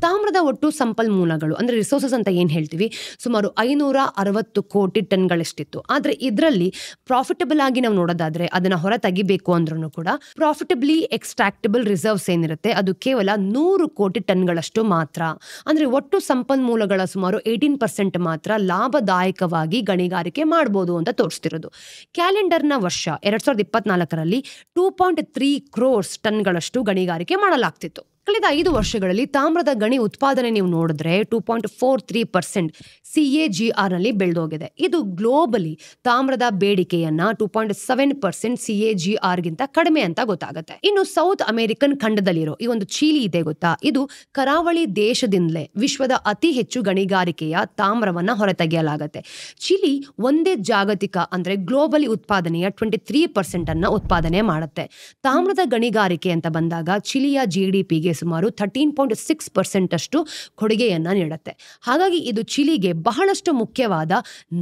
ತಾಮ್ರದ ಒಟ್ಟು ಸಂಪನ್ಮೂಲಗಳು ಅಂದ್ರೆ ರಿಸೋರ್ಸಸ್ ಅಂತ ಏನ್ ಹೇಳ್ತೀವಿ ಸುಮಾರು 560 ಕೋಟಿ ಟನ್ಗಳಷ್ಟಿತ್ತು. ಆದ್ರೆ ಇದರಲ್ಲಿ ಪ್ರಾಫಿಟಬಲ್ ಆಗಿ ನಾವು ನೋಡೋದಾದ್ರೆ ಅದನ್ನ ಹೊರ ತೆಗಿಬೇಕು ಅಂದ್ರೂ ಕೂಡ ಪ್ರಾಫಿಟಬ್ಲಿ ಎಕ್ಸ್ಟ್ರಾಕ್ಟಬಲ್ ರಿಸರ್ವ್ಸ್ ಏನಿರುತ್ತೆ ಅದು ಕೇವಲ 100 ಕೋಟಿ ಟನ್ಗಳಷ್ಟು ಮಾತ್ರ. ಅಂದ್ರೆ ಒಟ್ಟು ಸಂಪನ್ಮೂಲಗಳ ಸುಮಾರು 18% ಮಾತ್ರ ಲಾಭದಾಯಕವಾಗಿ ಗಣಿಗಾರಿಕೆ ಮಾಡಬಹುದು ಅಂತ ತೋರಿಸ್ತಿರೋದು. ಕ್ಯಾಲೆಂಡರ್ನ ವರ್ಷ 2024 2.3 ಕ್ರೋರ್ಸ್ ಟನ್ಗಳಷ್ಟು ಗಣಿಗಾರಿಕೆ ಮಾಡಲಾಗ್ತಿತ್ತು. ಕಳೆದ 5 ವರ್ಷಗಳಲ್ಲಿ ತಾಮ್ರದ ಗಣಿ ಉತ್ಪಾದನೆ ನೀವು ನೋಡಿದ್ರೆ 2.43% CAGR ನಲ್ಲಿ ಬೆಳೆದೋಗಿದೆ. ಇದು ಗ್ಲೋಬಲಿ ತಾಮ್ರದ ಬೇಡಿಕೆಯನ್ನ 2.7% CAGR ಗಿಂತ ಕಡಿಮೆ ಅಂತ ಗೊತ್ತಾಗುತ್ತೆ. ಇನ್ನು ಸೌತ್ ಅಮೆರಿಕನ್ ಖಂಡದಲ್ಲಿರೋ ಈ ಒಂದು ಚೀಲಿ ಇದೆ ಗೊತ್ತಾ, ಇದು ಕರಾವಳಿ ದೇಶದಿಂದಲೇ ವಿಶ್ವದ ಅತಿ ಹೆಚ್ಚು ಗಣಿಗಾರಿಕೆಯ ತಾಮ್ರವನ್ನ ಹೊರತೆಗೆಯಲಾಗುತ್ತೆ. ಚಿಲಿ ಒಂದೇ ಜಾಗತಿಕ ಅಂದ್ರೆ ಗ್ಲೋಬಲಿ ಉತ್ಪಾದನೆಯ 23% ಅನ್ನ ಉತ್ಪಾದನೆ ಮಾಡುತ್ತೆ. ತಾಮ್ರದ ಗಣಿಗಾರಿಕೆ ಅಂತ ಬಂದಾಗ ಚಿಲಿಯ GDPಗೆ ಸುಮಾರು 13.6% ಅಷ್ಟು ಕೊಡುಗೆಯನ್ನ ನೀಡುತ್ತೆ. ಹಾಗಾಗಿ ಇದು ಚಿಲಿಗೆ ಬಹಳಷ್ಟು ಮುಖ್ಯವಾದ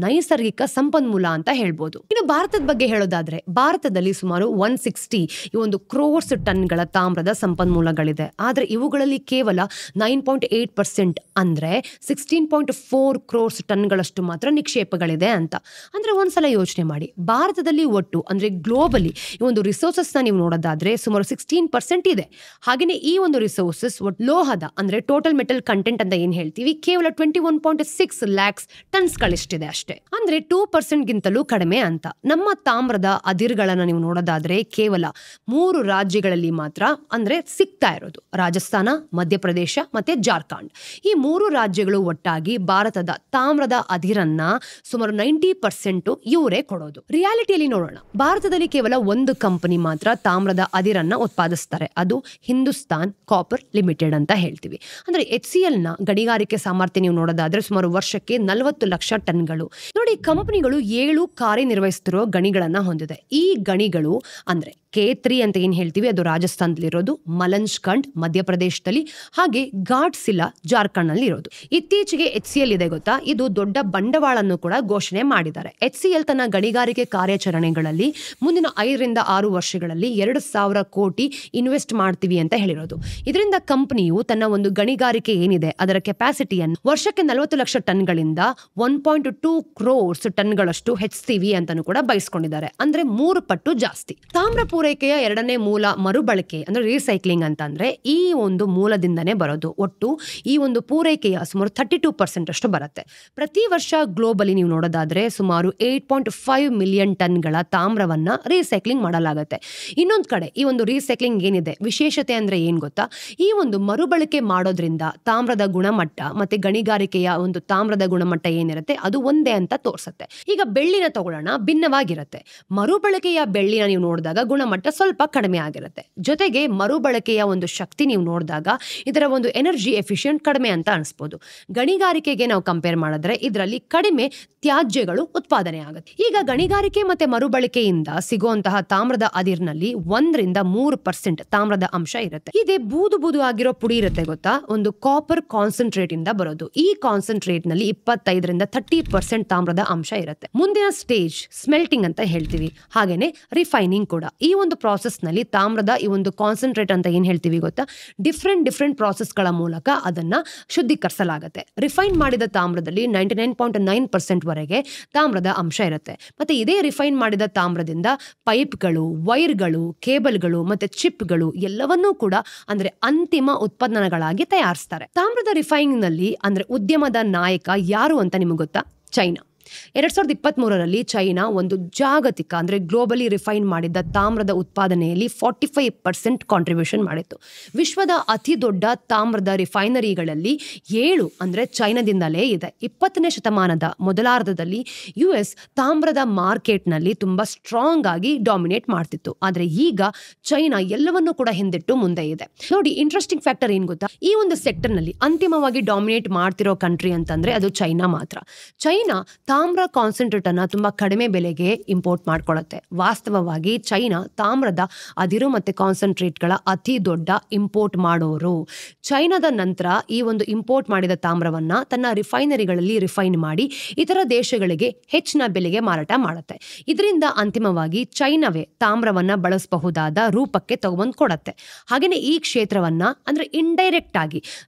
ನೈಸರ್ಗಿಕ ಸಂಪನ್ಮೂಲ ಅಂತ ಹೇಳ್ಬೋದು. ಇನ್ನು ಭಾರತದ ಬಗ್ಗೆ ಹೇಳೋದಾದ್ರೆ ಭಾರತದಲ್ಲಿ ಸುಮಾರು 160 ಈ ಒಂದು ಕ್ರೋರ್ಸ್ ಟನ್ಗಳ ತಾಮ್ರದ ಸಂಪನ್ಮೂಲಗಳಿದೆ. ಆದ್ರೆ ಇವುಗಳಲ್ಲಿ ಕೇವಲ 9.8% ಅಂದ್ರೆ 16.4 ಕ್ರೋರ್ಸ್ ಟನ್ಗಳಷ್ಟು ಮಾತ್ರ ನಿಕ್ಷೇಪಗಳಿದೆ ಅಂತ. ಅಂದ್ರೆ ಒಂದ್ಸಲ ಯೋಚನೆ ಮಾಡಿ, ಭಾರತದಲ್ಲಿ ಒಟ್ಟು ಅಂದ್ರೆ ಗ್ಲೋಬಲಿ ಈ ಒಂದು ರಿಸೋರ್ಸಸ್ ನೀವು ನೋಡೋದಾದ್ರೆ ಸುಮಾರು 16% ಇದೆ. ಹಾಗೇನೆ ಈ ಒಂದು ರಿಸೋರ್ಸಸ್ ಲೋಹದ ಅಂದ್ರೆ ಟೋಟಲ್ ಮೆಟಲ್ ಕಂಟೆಂಟ್ ಅಂತ ಏನ್ ಹೇಳ್ತೀವಿ ಕೇವಲ 21.6 ಲ್ಯಾಕ್ಸ್ ಟನ್ಸ್ ಗಳಿಷ್ಟಿದೆ ಅಷ್ಟೇ, ಅಂದ್ರೆ 2% ಗಿಂತಲೂ ಕಡಿಮೆ ಅಂತ. ನಮ್ಮ ತಾಮ್ರದ ಅದಿರುಗಳನ್ನ ನೀವು ನೋಡೋದಾದ್ರೆ ಕೇವಲ 3 ರಾಜ್ಯಗಳಲ್ಲಿ ಮಾತ್ರ ಅಂದ್ರೆ ಸಿಗ್ತಾ ಇರೋದು, ರಾಜಸ್ಥಾನ, ಮಧ್ಯಪ್ರದೇಶ ಮತ್ತೆ ಜಾರ್ಖಂಡ್. ಈ 3 ರಾಜ್ಯಗಳು ಒಟ್ಟಾಗಿ ಭಾರತದ ತಾಮ್ರದ ಅದಿರನ್ನ ಸುಮಾರು 90% ಇವರೇ ಕೊಡೋದು. ರಿಯಾಲಿಟಿಯಲ್ಲಿ ನೋಡೋಣ, ಭಾರತದಲ್ಲಿ ಕೇವಲ ಒಂದು ಕಂಪನಿ ಮಾತ್ರ ತಾಮ್ರದ ಅದಿರನ್ನ ಉತ್ಪಾದಿಸ್ತಾರೆ, ಅದು ಹಿಂದೂಸ್ತಾನ್ ಕಾಪರ್ ಲಿಮಿಟೆಡ್ ಅಂತ ಹೇಳ್ತೀವಿ. ಅಂದ್ರೆ HCL ನ ಗಣಿಗಾರಿಕೆ ಸಾಮರ್ಥ್ಯ ನೀವು ನೋಡೋದಾದ್ರೆ ಸುಮಾರು ವರ್ಷಕ್ಕೆ 40 ಲಕ್ಷ ಟನ್ಗಳು. ನೋಡಿ, ಕಂಪನಿಗಳು 7 ಕಾರ್ಯನಿರ್ವಹಿಸುತ್ತಿರೋ ಗಣಿಗಳನ್ನ ಹೊಂದಿದೆ. ಈ ಗಣಿಗಳು ಅಂದ್ರೆ K3 ಅಂತ ಏನ್ ಹೇಳ್ತೀವಿ ಅದು ರಾಜಸ್ಥಾನದಲ್ಲಿರೋದು, ಮಲಂಜ್ಕಂಡ್ ಮಧ್ಯಪ್ರದೇಶದಲ್ಲಿ, ಹಾಗೆ ಘಾಟ್ಸಿಲಾ ಜಾರ್ಖಂಡ್ ನಲ್ಲಿ ಇರೋದು. ಇತ್ತೀಚೆಗೆ HCL ಇದೆ ಗೊತ್ತಾ, ಇದು ದೊಡ್ಡ ಬಂಡವಾಳನ್ನು ಕೂಡ ಘೋಷಣೆ ಮಾಡಿದ್ದಾರೆ. HCL ತನ್ನ ಗಣಿಗಾರಿಕೆ ಕಾರ್ಯಾಚರಣೆಗಳಲ್ಲಿ ಮುಂದಿನ 5 ರಿಂದ 6 ವರ್ಷಗಳಲ್ಲಿ 2,000 ಕೋಟಿ ಇನ್ವೆಸ್ಟ್ ಮಾಡ್ತೀವಿ ಅಂತ ಹೇಳಿರೋದು. ಇದರಿಂದ ಕಂಪನಿಯು ತನ್ನ ಒಂದು ಗಣಿಗಾರಿಕೆ ಏನಿದೆ ಅದರ ಕೆಪಾಸಿಟಿಯನ್ನು ವರ್ಷಕ್ಕೆ 40 ಲಕ್ಷ ಟನ್ಗಳಿಂದ 1.2 ಕ್ರೋರ್ಸ್ ಟನ್ಗಳಷ್ಟು ಹೆಚ್ಚಿಸ್ತೀವಿ ಅಂತಾನು ಕೂಡ ಬಯಸ್ಕೊಂಡಿದ್ದಾರೆ, ಅಂದ್ರೆ 3 ಪಟ್ಟು ಜಾಸ್ತಿ. ತಾಮ್ರ ಪೂರೈಕೆಯ ಎರಡನೇ ಮೂಲ ಮರುಬಳಕೆ ಅಂದ್ರೆ ರೀಸೈಕ್ಲಿಂಗ್ ಅಂತಂದ್ರೆ ಈ ಒಂದು ಮೂಲದಿಂದನೇ ಬರೋದು. ಒಟ್ಟು ಈ ಒಂದು ಪೂರೈಕೆಯ ಸುಮಾರು 32% ಅಷ್ಟು ಬರುತ್ತೆ. ಪ್ರತಿ ವರ್ಷ ಗ್ಲೋಬಲಿ ನೀವು ನೋಡೋದಾದ್ರೆ ಸುಮಾರು 8.5 ಮಿಲಿಯನ್ ಟನ್ಗಳ ತಾಮ್ರವನ್ನ ರೀಸೈಕ್ಲಿಂಗ್ ಮಾಡಲಾಗುತ್ತೆ. ಇನ್ನೊಂದು ಕಡೆ ಈ ಒಂದು ರೀಸೈಕ್ಲಿಂಗ್ ಏನಿದೆ ವಿಶೇಷತೆ ಅಂದ್ರೆ ಏನ್ ಗೊತ್ತಾ, ಈ ಒಂದು ಮರುಬಳಕೆ ಮಾಡೋದ್ರಿಂದ ತಾಮ್ರದ ಗುಣಮಟ್ಟ ಮತ್ತೆ ಗಣಿಗಾರಿಕೆಯ ಒಂದು ತಾಮ್ರದ ಗುಣಮಟ್ಟ ಏನಿರುತ್ತೆ ಅದು ಒಂದೇ ಅಂತ ತೋರಿಸುತ್ತೆ. ಈಗ ಬೆಳ್ಳಿನ ತಗೊಳ್ಳೋಣ, ಭಿನ್ನವಾಗಿರುತ್ತೆ. ಮರುಬಳಕೆಯ ಬೆಳ್ಳಿನ ನೀವು ನೋಡಿದಾಗ ಗುಣಮಟ್ಟ ಸ್ವಲ್ಪ ಕಡಿಮೆ ಆಗಿರುತ್ತೆ. ಜೊತೆಗೆ ಮರುಬಳಕೆಯ ಒಂದು ಶಕ್ತಿ ನೀವು ನೋಡಿದಾಗ ಇದರ ಒಂದು ಎನರ್ಜಿ ಎಫಿಷಿಯಂಟ್ ಕಡಿಮೆ ಅಂತ ಅನಿಸ್ಬೋದು. ಗಣಿಗಾರಿಕೆಗೆ ನಾವು ಕಂಪೇರ್ ಮಾಡಿದ್ರೆ ಇದರಲ್ಲಿ ಕಡಿಮೆ ತ್ಯಾಜ್ಯಗಳು ಉತ್ಪಾದನೆ ಆಗುತ್ತೆ. ಈಗ ಗಣಿಗಾರಿಕೆ ಮತ್ತೆ ಮರುಬಳಕೆಯಿಂದ ಸಿಗುವಂತಹ ತಾಮ್ರದ ಅದಿರಿನಲ್ಲಿ 1-3% ತಾಮ್ರದ ಅಂಶ ಇರುತ್ತೆ. ಇದೇ ಬೂದು ಬೂದು ಆಗಿರೋ ಪುಡಿ ಇರುತ್ತೆ ಗೊತ್ತಾ, ಒಂದು ಕಾಪರ್ ಕಾನ್ಸಂಟ್ರೇಟ್ ಇಂದ ಬರೋದು. ಈ ಕಾನ್ಸಂಟ್ರೇಟ್ ನಲ್ಲಿ 25-30% ತಾಮ್ರದ ಅಂಶ ಇರುತ್ತೆ. ಮುಂದಿನ ಸ್ಟೇಜ್ ಸ್ಮೆಲ್ಟಿಂಗ್ ಅಂತ ಹೇಳ್ತೀವಿ, ಹಾಗೇನೆ ರಿಫೈನಿಂಗ್ ಕೂಡ. ಈ ಒಂದು ಪ್ರಾಸೆಸ್ ನಲ್ಲಿ ತಾಮ್ರದ ಈ ಒಂದು ಕಾನ್ಸಂಟ್ರೇಟ್ ಅಂತ ಏನ್ ಹೇಳ್ತೀವಿ ಗೊತ್ತಾ, ಡಿಫ್ರೆಂಟ್ ಪ್ರಾಸೆಸ್ ಗಳ ಮೂಲಕ ಅದನ್ನ ಶುದ್ಧೀಕರಿಸಲಾಗುತ್ತೆ. ರಿಫೈನ್ ಮಾಡಿದ ತಾಮ್ರದಲ್ಲಿ 99.9% ವರೆಗೆ ತಾಮ್ರದ ಅಂಶ ಇರುತ್ತೆ. ಮತ್ತೆ ಇದೇ ರಿಫೈನ್ ಮಾಡಿದ ತಾಮ್ರದಿಂದ ಪೈಪ್ಗಳು, ವೈರ್ಗಳು, ಕೇಬಲ್ಗಳು ಮತ್ತೆ ಚಿಪ್ಗಳು ಎಲ್ಲವನ್ನೂ ಕೂಡ ಅಂದ್ರೆ ಅಂತಿಮ ಉತ್ಪನ್ನಗಳಾಗಿ ತಯಾರಿಸ್ತಾರೆ. ತಾಮ್ರದ ರಿಫೈನಿಂಗ್ ನಲ್ಲಿ ಅಂದ್ರೆ ಉದ್ಯಮದ ನಾಯಕ ಯಾರು ಅಂತ ನಿಮಗೆ ಗೊತ್ತಾ? ಚೈನಾ. 2023ರಲ್ಲಿ ಚೈನಾ ಒಂದು ಜಾಗತಿಕ ಅಂದ್ರೆ ಗ್ಲೋಬಲಿ ರಿಫೈನ್ ಮಾಡಿದ್ದ ತಾಮ್ರದ ಉತ್ಪಾದನೆಯಲ್ಲಿ 45% ಕಾಂಟ್ರಿಬ್ಯೂಷನ್ ಮಾಡಿತ್ತು. ವಿಶ್ವದ ಅತಿ ದೊಡ್ಡ ತಾಮ್ರದ ರಿಫೈನರಿಗಳಲ್ಲಿ 7 ಅಂದ್ರೆ ಚೈನಾದಿಂದಲೇ ಇದೆ. 20ನೇ ಶತಮಾನದ ಮೊದಲಾರ್ಧದಲ್ಲಿ US ತಾಮ್ರದ ಮಾರ್ಕೆಟ್ನಲ್ಲಿ ತುಂಬಾ ಸ್ಟ್ರಾಂಗ್ ಆಗಿ ಡಾಮಿನೇಟ್ ಮಾಡ್ತಿತ್ತು. ಆದ್ರೆ ಈಗ ಚೈನಾ ಎಲ್ಲವನ್ನೂ ಕೂಡ ಹಿಂದಿಟ್ಟು ಮುಂದೆ ಇದೆ. ನೋಡಿ, ಇಂಟ್ರೆಸ್ಟಿಂಗ್ ಫ್ಯಾಕ್ಟರ್ ಏನ್ ಗೊತ್ತಾ, ಈ ಒಂದು ಸೆಕ್ಟರ್ ನಲ್ಲಿ ಅಂತಿಮವಾಗಿ ಡಾಮಿನೇಟ್ ಮಾಡ್ತಿರೋ ಕಂಟ್ರಿ ಅಂತಂದ್ರೆ ಅದು ಚೈನಾ ಮಾತ್ರ. ಚೈನಾ ತಾಮ್ರ ಕಾನ್ಸಂಟ್ರೇಟ್ ಅನ್ನ ತುಂಬಾ ಕಡಿಮೆ ಬೆಲೆಗೆ ಇಂಪೋರ್ಟ್ ಮಾಡ್ಕೊಳ್ಳುತ್ತೆ. ವಾಸ್ತವವಾಗಿ ಚೈನಾ ತಾಮ್ರದ ಅದಿರು ಮತ್ತೆ ಕಾನ್ಸಂಟ್ರೇಟ್ ಗಳ ಅತಿ ದೊಡ್ಡ ಇಂಪೋರ್ಟ್ ಮಾಡೋರು. ಚೈನಾದ ನಂತರ ಈ ಒಂದು ಇಂಪೋರ್ಟ್ ಮಾಡಿದ ತಾಮ್ರವನ್ನ ತನ್ನ ರಿಫೈನರಿಗಳಲ್ಲಿ ರಿಫೈನ್ ಮಾಡಿ ಇತರ ದೇಶಗಳಿಗೆ ಹೆಚ್ಚಿನ ಬೆಲೆಗೆ ಮಾರಾಟ ಮಾಡುತ್ತೆ. ಇದರಿಂದ ಅಂತಿಮವಾಗಿ ಚೈನಾವೇ ತಾಮ್ರವನ್ನ ಬಳಸಬಹುದಾದ ರೂಪಕ್ಕೆ ತಗೊಂಡ್ ಕೊಡತ್ತೆ. ಹಾಗೇನೆ ಈ ಕ್ಷೇತ್ರವನ್ನ ಅಂದ್ರೆ ಇಂಡೈರೆಕ್ಟ್ ಆಗಿ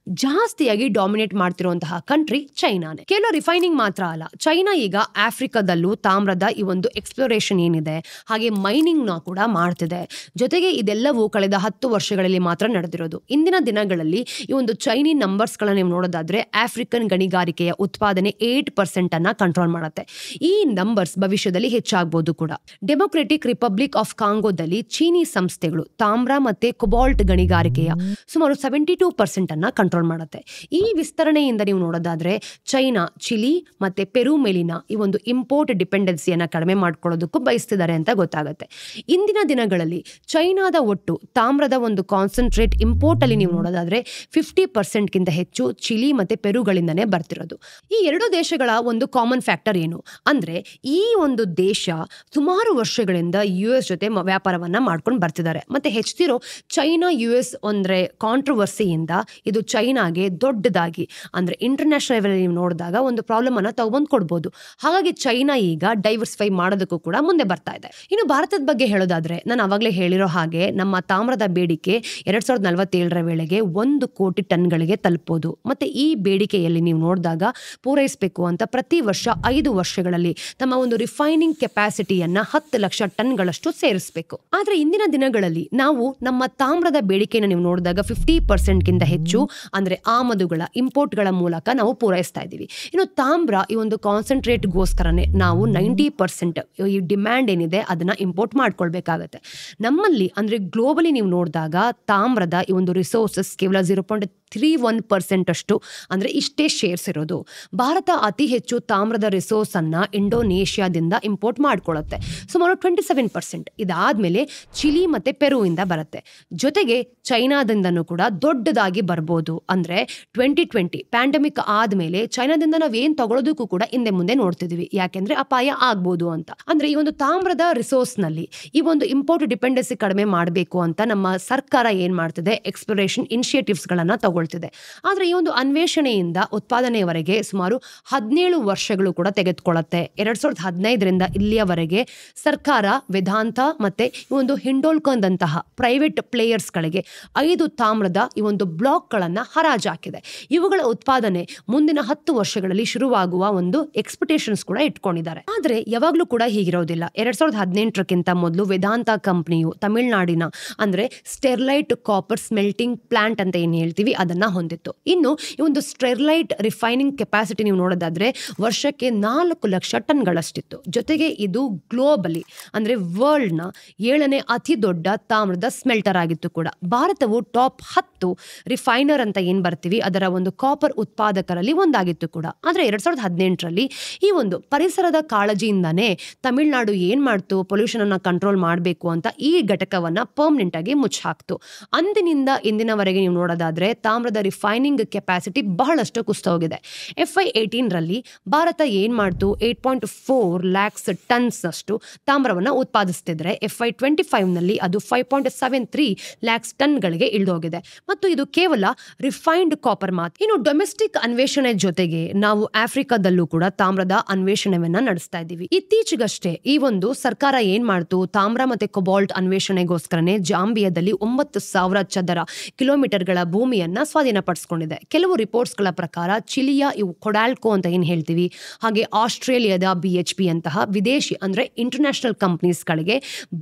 ಜಾಸ್ತಿಯಾಗಿ ಡಾಮಿನೇಟ್ ಮಾಡ್ತಿರುವಂತಹ ಕಂಟ್ರಿ ಚೈನಾನೇ. ಕೇವಲ ರಿಫೈನಿಂಗ್ ಮಾತ್ರ ಅಲ್ಲ, ಚೈನಾ ಈಗ ಆಫ್ರಿಕಾದಲ್ಲೂ ತಾಮ್ರದ ಈ ಒಂದು ಎಕ್ಸ್ಪ್ಲೋರೇಷನ್ ಏನಿದೆ ಹಾಗೆ ಮೈನಿಂಗ್ ನ ಕೂಡ ಮಾಡ್ತಿದೆ. ಜೊತೆಗೆ ಇದೆಲ್ಲವೂ ಕಳೆದ 10 ವರ್ಷಗಳಲ್ಲಿ ಮಾತ್ರ ನಡೆದಿರೋದು. ಇಂದಿನ ದಿನಗಳಲ್ಲಿ ಈ ಒಂದು ಚೈನೀ ನಂಬರ್ಸ್ ಗಳನ್ನ ನೀವು ನೋಡೋದಾದ್ರೆ ಆಫ್ರಿಕನ್ ಗಣಿಗಾರಿಕೆಯ ಉತ್ಪಾದನೆ 8% ಅನ್ನ ಕಂಟ್ರೋಲ್ ಮಾಡುತ್ತೆ. ಈ ನಂಬರ್ಸ್ ಭವಿಷ್ಯದಲ್ಲಿ ಹೆಚ್ಚಾಗಬಹುದು ಕೂಡ. ಡೆಮೊಕ್ರೆಟಿಕ್ ರಿಪಬ್ಲಿಕ್ ಆಫ್ ಕಾಂಗೋದಲ್ಲಿ ಚೀನಿ ಸಂಸ್ಥೆಗಳು ತಾಮ್ರ ಮತ್ತೆ ಕೊಬಾಲ್ಟ್ ಗಣಿಗಾರಿಕೆಯ ಸುಮಾರು 72% ಅನ್ನ ಕಂಟ್ರೋಲ್ ಮಾಡುತ್ತೆ. ಈ ವಿಸ್ತರಣೆಯಿಂದ ನೀವು ನೋಡೋದಾದ್ರೆ ಚೈನಾ ಚಿಲಿ ಮತ್ತೆ ಪೆರು ಮೇಲಿನ ಈ ಒಂದು ಇಂಪೋರ್ಟ್ ಡಿಪೆಂಡೆನ್ಸಿಯನ್ನ ಕಡಿಮೆ ಮಾಡ್ಕೊಳ್ಳೋದಕ್ಕೂ ಬಯಸ್ತಿದ್ದಾರೆ ಅಂತ ಗೊತ್ತಾಗುತ್ತೆ. ಇಂದಿನ ದಿನಗಳಲ್ಲಿ ಚೈನಾದ ಒಟ್ಟು ತಾಮ್ರದ ಒಂದು ಕಾನ್ಸಂಟ್ರೇಟ್ ಇಂಪೋರ್ಟ್ ಅಲ್ಲಿ ನೀವು ನೋಡೋದಾದ್ರೆ 50% ಗಿಂತ ಹೆಚ್ಚು ಚಿಲಿ ಮತ್ತೆ ಪೆರುಗಳಿಂದನೇ ಬರ್ತಿರೋದು. ಈ ಎರಡು ದೇಶಗಳ ಒಂದು ಕಾಮನ್ ಫ್ಯಾಕ್ಟರ್ ಏನು ಅಂದ್ರೆ ಈ ಒಂದು ದೇಶ ಸುಮಾರು ವರ್ಷಗಳಿಂದ US ಜೊತೆ ವ್ಯಾಪಾರವನ್ನ ಮಾಡ್ಕೊಂಡು ಬರ್ತಿದ್ದಾರೆ. ಮತ್ತೆ ಹೆಚ್ಚಿರೋ ಚೈನಾ US ಅಂದ್ರೆ ಕಾಂಟ್ರವರ್ಸಿಯಿಂದ ಇದು ಚೈನಾಗೆ ದೊಡ್ಡದಾಗಿ ಅಂದ್ರೆ ಇಂಟರ್ನ್ಯಾಷನಲ್ ಲೆವೆಲ್ ನೀವು ನೋಡಿದಾಗ ಒಂದು ಪ್ರಾಬ್ಲಮ್ ಅನ್ನ ತಗೊಂಡ್ ಕೊಡ್ಬೋದು. ಹಾಗಾಗಿ ಚೈನಾ ಈಗ ಡೈವರ್ಸಿಫೈ ಮಾಡೋದಕ್ಕೂ ಕೂಡ ಮುಂದೆ ಬರ್ತಾ ಇದೆ. ಇನ್ನು ಭಾರತದ ಬಗ್ಗೆ ಹೇಳೋದಾದ್ರೆ ನಾನು ಅವಾಗಲೇ ಹೇಳಿರೋ ಹಾಗೆ ನಮ್ಮ ತಾಮ್ರದ ಬೇಡಿಕೆ 2047ರ ವೇಳೆಗೆ 1 ಕೋಟಿ ಟನ್ಗಳಿಗೆ ತಲುಪಬಹುದು. ಮತ್ತೆ ಈ ಬೇಡಿಕೆಯಲ್ಲಿ ನೀವು ನೋಡಿದಾಗ ಪೂರೈಸಬೇಕು ಅಂತ ಪ್ರತಿ ವರ್ಷ 5 ವರ್ಷಗಳಲ್ಲಿ ತಮ್ಮ ಒಂದು ರಿಫೈನಿಂಗ್ ಕೆಪಾಸಿಟಿಯನ್ನ 10 ಲಕ್ಷ ಟನ್ಗಳಷ್ಟು ಸೇರಿಸಬೇಕು. ಆದ್ರೆ ಇಂದಿನ ದಿನಗಳಲ್ಲಿ ನಾವು ನಮ್ಮ ತಾಮ್ರದ ಬೇಡಿಕೆಯನ್ನು ನೀವು ನೋಡಿದಾಗ 50% ಗಿಂತ ಹೆಚ್ಚು ಅಂದ್ರೆ ಆಮದುಗಳ ಇಂಪೋರ್ಟ್ಗಳ ಮೂಲಕ ನಾವು ಪೂರೈಸ್ತಾ ಇದ್ದೀವಿ. ಇನ್ನು ತಾಮ್ರ ಈ ಒಂದು ಕಾನ್ಸಂಟ್ರೇಟ್ ಗೋಸ್ಕರನೇ ನಾವು 90% ಈ ಡಿಮ್ಯಾಂಡ್ ಏನಿದೆ ಅದನ್ನ ಇಂಪೋರ್ಟ್ ಮಾಡ್ಕೊಳ್ಬೇಕಾಗತ್ತೆ. ನಮ್ಮಲ್ಲಿ ಅಂದ್ರೆ ಗ್ಲೋಬಲಿ ನೀವು ನೋಡಿದಾಗ ತಾಮ್ರದ ಈ ಒಂದು ರಿಸೋರ್ಸಸ್ ಕೇವಲ 0.31% ಅಷ್ಟು ಅಂದ್ರೆ ಇಷ್ಟೇ ಶೇರ್ಸ್ ಇರೋದು. ಭಾರತ ಅತಿ ಹೆಚ್ಚು ತಾಮ್ರದ ರಿಸೋರ್ಸ್ ಅನ್ನ ಇಂಡೋನೇಷ್ಯಾದಿಂದ ಇಂಪೋರ್ಟ್ ಮಾಡ್ಕೊಳ್ಳುತ್ತೆ, ಸುಮಾರು 27%. ಇದಾದ್ಮೇಲೆ ಚಿಲಿ ಮತ್ತೆ ಪೆರು ಇಂದ ಬರುತ್ತೆ. ಜೊತೆಗೆ ಚೈನಾದಿಂದನೂ ಕೂಡ ದೊಡ್ಡದಾಗಿ ಬರ್ಬೋದು. ಅಂದ್ರೆ 2020 ಪ್ಯಾಂಡಮಿಕ್ ಆದ್ಮೇಲೆ ಚೈನಾದಿಂದ ನಾವ್ ಏನ್ ತಗೊಳ್ಳೋದಕ್ಕೂ ಕೂಡ ಹಿಂದೆ ಮುಂದೆ ನೋಡ್ತಿದೀವಿ, ಯಾಕೆಂದ್ರೆ ಅಪಾಯ ಆಗ್ಬೋದು ಅಂತ. ಅಂದ್ರೆ ಈ ಒಂದು ತಾಮ್ರದ ರಿಸೋರ್ಸ್ ನಲ್ಲಿ ಈ ಒಂದು ಇಂಪೋರ್ಟ್ ಡಿಪೆಂಡೆನ್ಸಿ ಕಡಿಮೆ ಮಾಡಬೇಕು ಅಂತ ನಮ್ಮ ಸರ್ಕಾರ ಏನ್ ಮಾಡ್ತಿದೆ, ಎಕ್ಸ್ಪ್ಲೋರೇಷನ್ ಇನಿಷಿಯೇಟಿವ್ಸ್ ಗಳನ್ನ ತಗೊಳ್ತಿದೆ. ಆದ್ರೆ ಈ ಒಂದು ಅನ್ವೇಷಣೆಯಿಂದ ಉತ್ಪಾದನೆಯವರೆಗೆ ಸುಮಾರು 17 ವರ್ಷಗಳು ಕೂಡ ತೆಗೆದುಕೊಳ್ಳುತ್ತೆ. 2015ರಿಂದ ಇಲ್ಲಿಯವರೆಗೆ ಸರ್ಕಾರ ವೇದಾಂತ ಮತ್ತೆ ಈ ಒಂದು ಹಿಂಡೋಲ್ಕೊಂಡಂತಹ ಪ್ರೈವೇಟ್ ಪ್ಲೇಯರ್ಸ್ ಗಳಿಗೆ 5 ತಾಮ್ರದ ಈ ಒಂದು ಬ್ಲಾಕ್ ಗಳನ್ನ ಹರಾಜಾಕಿದೆ. ಇವುಗಳ ಉತ್ಪಾದನೆ ಮುಂದಿನ 10 ವರ್ಷಗಳಲ್ಲಿ ಶುರುವಾಗುವ ಒಂದು ಎಕ್ಸ್ಪೆಕ್ಟೇಷನ್ಸ್ ಕೂಡ ಇಟ್ಕೊಂಡಿದ್ದಾರೆ. ಆದ್ರೆ ಯಾವಾಗ್ಲೂ ಕೂಡ ಹೀಗಿರೋದಿಲ್ಲ. 2018ಕ್ಕಿಂತ ಮೊದಲು ವೇದಾಂತ ಕಂಪನಿಯು ತಮಿಳುನಾಡಿನ ಅಂದ್ರೆ ಸ್ಟೆರ್ಲೈಟ್ ಕಾಪರ್ ಸ್ಮೆಲ್ಟಿಂಗ್ ಪ್ಲಾಂಟ್ ಅಂತ ಏನ್ ಹೇಳ್ತೀವಿ ಅದನ್ನ ಹೊಂದಿತ್ತು. ಇನ್ನು ಈ ಒಂದು ಸ್ಟೆರ್ಲೈಟ್ ರಿಫೈನಿಂಗ್ ಕೆಪಾಸಿಟಿ ನೀವು ನೋಡೋದಾದ್ರೆ ವರ್ಷಕ್ಕೆ 4 ಲಕ್ಷ ಟನ್ಗಳಷ್ಟಿತ್ತು. ಜೊತೆಗೆ ಇದು ಗ್ಲೋಬಲಿ ಅಂದ್ರೆ ವರ್ಲ್ಡ್ ನ 7ನೇ ಅತಿ ದೊಡ್ಡ ತಾಮ್ರದ ಸ್ಮೆಲ್ಟರ್ ಆಗಿತ್ತು ಕೂಡ. ಭಾರತವು ಟಾಪ್ 10 10 ರಿಫೈನರ್ ಅಂತ ಏನ್ ಬರ್ತೀವಿ ಅದರ ಒಂದು ಕಾಪರ್ ಉತ್ಪಾದಕರಲ್ಲಿ ಒಂದಾಗಿತ್ತು ಕೂಡ. ಆದ್ರೆ 2018ರಲ್ಲಿ ಈ ಒಂದು ಪರಿಸರದ ಕಾಳಜಿಯಿಂದಾನೇ ತಮಿಳುನಾಡು ಏನ್ ಮಾಡ್ತು, ಪೊಲ್ಯೂಷನ್ ಅನ್ನ ಕಂಟ್ರೋಲ್ ಮಾಡಬೇಕು ಅಂತ ಈ ಘಟಕವನ್ನ ಪರ್ಮನೆಂಟ್ ಆಗಿ ಮುಚ್ಚಾಕ್ತು. ಅಂದಿನಿಂದ ಇಂದಿನವರೆಗೆ ನೀವು ನೋಡೋದಾದ್ರೆ ತಾಮ್ರದ ರಿಫೈನಿಂಗ್ ಕೆಪಾಸಿಟಿ ಬಹಳಷ್ಟು ಕುಸಿತೋಗಿದೆ. FY18ರಲ್ಲಿ ಭಾರತ ಏನ್ ಮಾಡ್ತು, 8.4 lakhs ಟನ್ಸ್ ಅಷ್ಟು ತಾಮ್ರವನ್ನ ಉತ್ಪಾದಿಸ್ತಿದ್ರೆ FY25ನಲ್ಲಿ ಅದು 5.73 lakhs ಟನ್ಗಳಿಗೆ ಇಳಿದೋಗಿದೆ. ಮತ್ತು ಇದು ಕೇವಲ ರಿಫೈನ್ಡ್ ಕಾಪರ್ ಮಾತ್ರ. ಇನ್ನು ಡೊಮೆಸ್ಟಿಕ್ ಅನ್ವೇಷಣೆ ಜೊತೆಗೆ ನಾವು ಆಫ್ರಿಕಾದಲ್ಲೂ ಕೂಡ ತಾಮ್ರದ ಅನ್ವೇಷಣೆಯನ್ನ ನಡೆಸ್ತಾ ಇದ್ದೀವಿ. ಇತ್ತೀಚೆಗಷ್ಟೇ ಈ ಒಂದು ಸರ್ಕಾರ ಏನ್ ಮಾಡ್ತು, ತಾಮ್ರ ಮತ್ತೆ ಕೊಬಾಲ್ಟ್ ಅನ್ವೇಷಣೆಗೋಸ್ಕರನೇ ಜಾಂಬಿಯಾದಲ್ಲಿ 9,000 ಚದರ ಕಿಲೋಮೀಟರ್ಗಳ ಭೂಮಿಯನ್ನ ಸ್ವಾಧೀನಪಡಿಸಿಕೊಂಡಿದೆ. ಕೆಲವು ರಿಪೋರ್ಟ್ಸ್ ಗಳ ಪ್ರಕಾರ ಚಿಲಿಯ ಇವು ಕೊಡಾಲ್ಕೋ ಅಂತ ಏನ್ ಹೇಳ್ತೀವಿ, ಹಾಗೆ ಆಸ್ಟ್ರೇಲಿಯಾದ BHP ಅಂತಹ ವಿದೇಶಿ ಅಂದ್ರೆ ಇಂಟರ್ನ್ಯಾಷನಲ್ ಕಂಪನೀಸ್ ಗಳಿಗೆ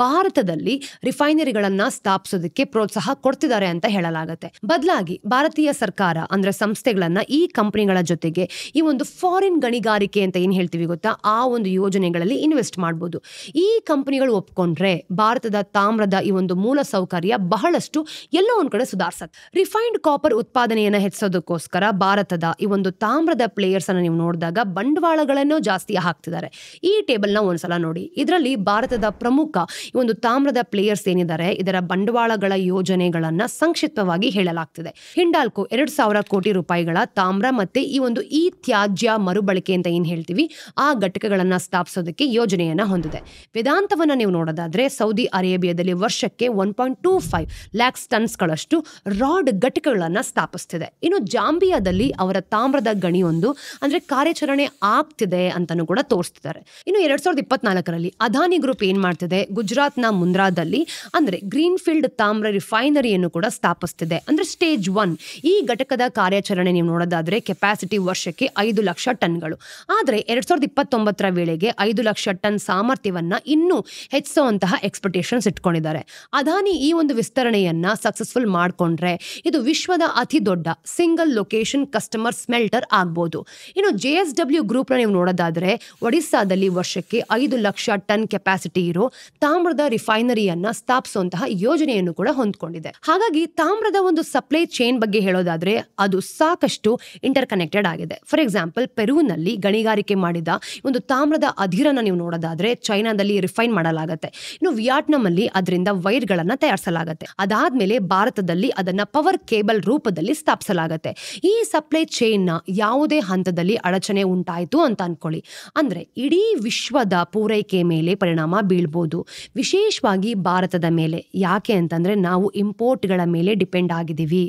ಭಾರತದಲ್ಲಿ ರಿಫೈನರಿಗಳನ್ನ ಸ್ಥಾಪಿಸೋದಕ್ಕೆ ಪ್ರೋತ್ಸಾಹ ಕೊಡ್ತಿದ್ದಾರೆ ಅಂತ ಹೇಳಲಾಗುತ್ತೆ. ಬದಲಾಗಿ ಭಾರತೀಯ ಸರ್ಕಾರ ಅಂದ್ರೆ ಸಂಸ್ಥೆಗಳನ್ನ ಈ ಕಂಪನಿಗಳ ಜೊತೆಗೆ ಈ ಒಂದು ಫಾರಿನ್ ಗಣಿಗಾರಿಕೆ ಅಂತ ಏನ್ ಹೇಳ್ತೀವಿ ಗೊತ್ತಾ, ಆ ಒಂದು ಯೋಜನೆಗಳಲ್ಲಿ ಇನ್ವೆಸ್ಟ್ ಮಾಡಬಹುದು. ಈ ಕಂಪನಿಗಳು ಒಪ್ಕೊಂಡ್ರೆ ಭಾರತದ ತಾಮ್ರದ ಈ ಒಂದು ಮೂಲ ಸೌಕರ್ಯ ಬಹಳಷ್ಟು ಎಲ್ಲೋ ಒಂದ್ ಕಡೆ ಸುಧಾರಿಸತ್ತೆ. ರಿಫೈನ್ಡ್ ಕಾಪರ್ ಉತ್ಪಾದನೆಯನ್ನ ಹೆಚ್ಚಿಸೋದಕ್ಕೋಸ್ಕರ ಭಾರತದ ಈ ಒಂದು ತಾಮ್ರದ ಪ್ಲೇಯರ್ಸ್ ಅನ್ನ ನೀವು ನೋಡಿದಾಗ ಬಂಡವಾಳಗಳನ್ನು ಜಾಸ್ತಿ ಹಾಕ್ತಿದ್ದಾರೆ. ಈ ಟೇಬಲ್ ನ ಒಂದ್ಸಲ ನೋಡಿ. ಇದರಲ್ಲಿ ಭಾರತದ ಪ್ರಮುಖ ಈ ಒಂದು ತಾಮ್ರದ ಪ್ಲೇಯರ್ಸ್ ಏನಿದ್ದಾರೆ ಇದರ ಬಂಡವಾಳಗಳ ಯೋಜನೆಗಳನ್ನ ಸಂಕ್ಷಿಪ್ತವಾಗಿ ಹೇಳಲಾಗ್ತಿದೆ. ಹಿಂಡಾಲ್ಕೋ 2,000 ಕೋಟಿ ರೂಪಾಯಿಗಳ ತಾಮ್ರ ಮತ್ತೆ ಈ ಒಂದು ತ್ಯಾಜ್ಯ ಮರುಬಳಕೆ ಅಂತ ಏನ್ ಹೇಳ್ತೀವಿ ಆ ಘಟಕಗಳನ್ನ ಸ್ಥಾಪಿಸೋದಕ್ಕೆ ಯೋಜನೆಯನ್ನ ಹೊಂದಿದೆ. ವೇದಾಂತವನ್ನ ನೀವು ನೋಡೋದಾದ್ರೆ ಸೌದಿ ಅರೇಬಿಯಾದಲ್ಲಿ ವರ್ಷಕ್ಕೆ 1.25 lakhs ಟನ್ಸ್ಗಳಷ್ಟು ರಾಡ್ ಘಟಕಗಳನ್ನ ಸ್ಥಾಪಿಸ್ತಿದೆ. ಇನ್ನು ಜಾಂಬಿಯಾದಲ್ಲಿ ಅವರ ತಾಮ್ರದ ಗಣಿಯೊಂದು ಅಂದ್ರೆ ಕಾರ್ಯಾಚರಣೆ ಆಗ್ತಿದೆ ಅಂತಾನು ಕೂಡ ತೋರಿಸ್ತಿದ್ದಾರೆ. ಇನ್ನು 2024ರಲ್ಲಿ ಅದಾನಿ ಗ್ರೂಪ್ ಏನ್ ಮಾಡ್ತಿದೆ, ಗುಜರಾತ್ನ ಮುಂದ್ರಾದಲ್ಲಿ ಅಂದ್ರೆ ಗ್ರೀನ್ ಫೀಲ್ಡ್ ತಾಮ್ರ ರಿಫೈನರಿಯನ್ನು ಕೂಡ ಸ್ಥಾಪಿಸ್ತಿದೆ. ಅಂದ್ರೆ ಸ್ಟೇಜ್ 1 ಈ ಘಟಕದ ಕಾರ್ಯಾಚರಣೆ ನೀವು ನೋಡೋದಾದ್ರೆ ಕೆಪಾಸಿಟಿ ವರ್ಷಕ್ಕೆ 5 ಲಕ್ಷ ಟನ್ಗಳು. ಆದ್ರೆ 2029ರ ವೇಳೆಗೆ 5 ಲಕ್ಷ ಟನ್ ಸಾಮರ್ಥ್ಯವನ್ನ ಇನ್ನೂ ಹೆಚ್ಚಿಸುವಂತಹ ಎಕ್ಸ್ಪೆಕ್ಟೇಷನ್ಸ್ ಇಟ್ಕೊಂಡಿದ್ದಾರೆ. ಅದಾನಿ ಈ ಒಂದು ವಿಸ್ತರಣೆಯನ್ನ ಸಕ್ಸಸ್ಫುಲ್ ಮಾಡ್ಕೊಂಡ್ರೆ ಇದು ವಿಶ್ವದ ಅತಿ ದೊಡ್ಡ ಸಿಂಗಲ್ ಲೊಕೇಶನ್ ಕಸ್ಟಮರ್ ಸ್ಮೆಲ್ಟರ್ ಆಗ್ಬೋದು. ಇನ್ನು JSW ಗ್ರೂಪ್ ನೀವು ನೋಡೋದಾದ್ರೆ ಒಡಿಸ್ಸಾದಲ್ಲಿ ವರ್ಷಕ್ಕೆ 5 ಲಕ್ಷ ಟನ್ ಕೆಪಾಸಿಟಿ ಇರೋ ತಾಮ್ರದ ರಿಫೈನರಿಯನ್ನ ಸ್ಥಾಪಿಸುವಂತಹ ಯೋಜನೆಯನ್ನು ಕೂಡ ಹೊಂದ್ಕೊಂಡಿದೆ. ಹಾಗಾಗಿ ತಾಮ್ರದ ಒಂದು ಸಪ್ಲೈ ಚೈನ್ ಬಗ್ಗೆ ಹೇಳೋದಾದ್ರೆ ಅದು ಸಾಕಷ್ಟು ಇಂಟರ್ ಕನೆಕ್ಟೆಡ್ ಆಗಿದೆ. ಫಾರ್ ಎಕ್ಸಾಂಪಲ್ ಪೆರುನಲ್ಲಿ ಗಣಿಗಾರಿಕೆ ಮಾಡಿದ ಒಂದು ತಾಮ್ರದ ಅದಿರನ್ನ ನೀವು ನೋಡೋದಾದ್ರೆ ಚೈನಾದಲ್ಲಿ ರಿಫೈನ್ ಮಾಡಲಾಗುತ್ತೆ. ಇನ್ನು ವಿಯಟ್ನಾಂ ಅಲ್ಲಿ ಅದರಿಂದ ವೈರ್ ಗಳನ್ನ ತಯಾರಿಸಲಾಗುತ್ತೆ. ಅದಾದ್ಮೇಲೆ ಭಾರತದಲ್ಲಿ ಅದನ್ನ ಪವರ್ ಕೇಬಲ್ ರೂಪದಲ್ಲಿ ಸ್ಥಾಪಿಸಲಾಗುತ್ತೆ. ಈ ಸಪ್ಲೈ ಚೈನ್ ನ ಯಾವುದೇ ಹಂತದಲ್ಲಿ ಅಡಚಣೆ ಉಂಟಾಯಿತು ಅಂತ ಅನ್ಕೊಳ್ಳಿ ಅಂದ್ರೆ ಇಡೀ ವಿಶ್ವದ ಪೂರೈಕೆ ಮೇಲೆ ಪರಿಣಾಮ ಬೀಳ್ಬೋದು, ವಿಶೇಷವಾಗಿ ಭಾರತದ ಮೇಲೆ. ಯಾಕೆ ಅಂತಂದ್ರೆ ನಾವು ಇಂಪೋರ್ಟ್ಗಳ ಮೇಲೆ ಡಿಪೆಂಡ್ ಆಗಿದ್ದೀವಿ.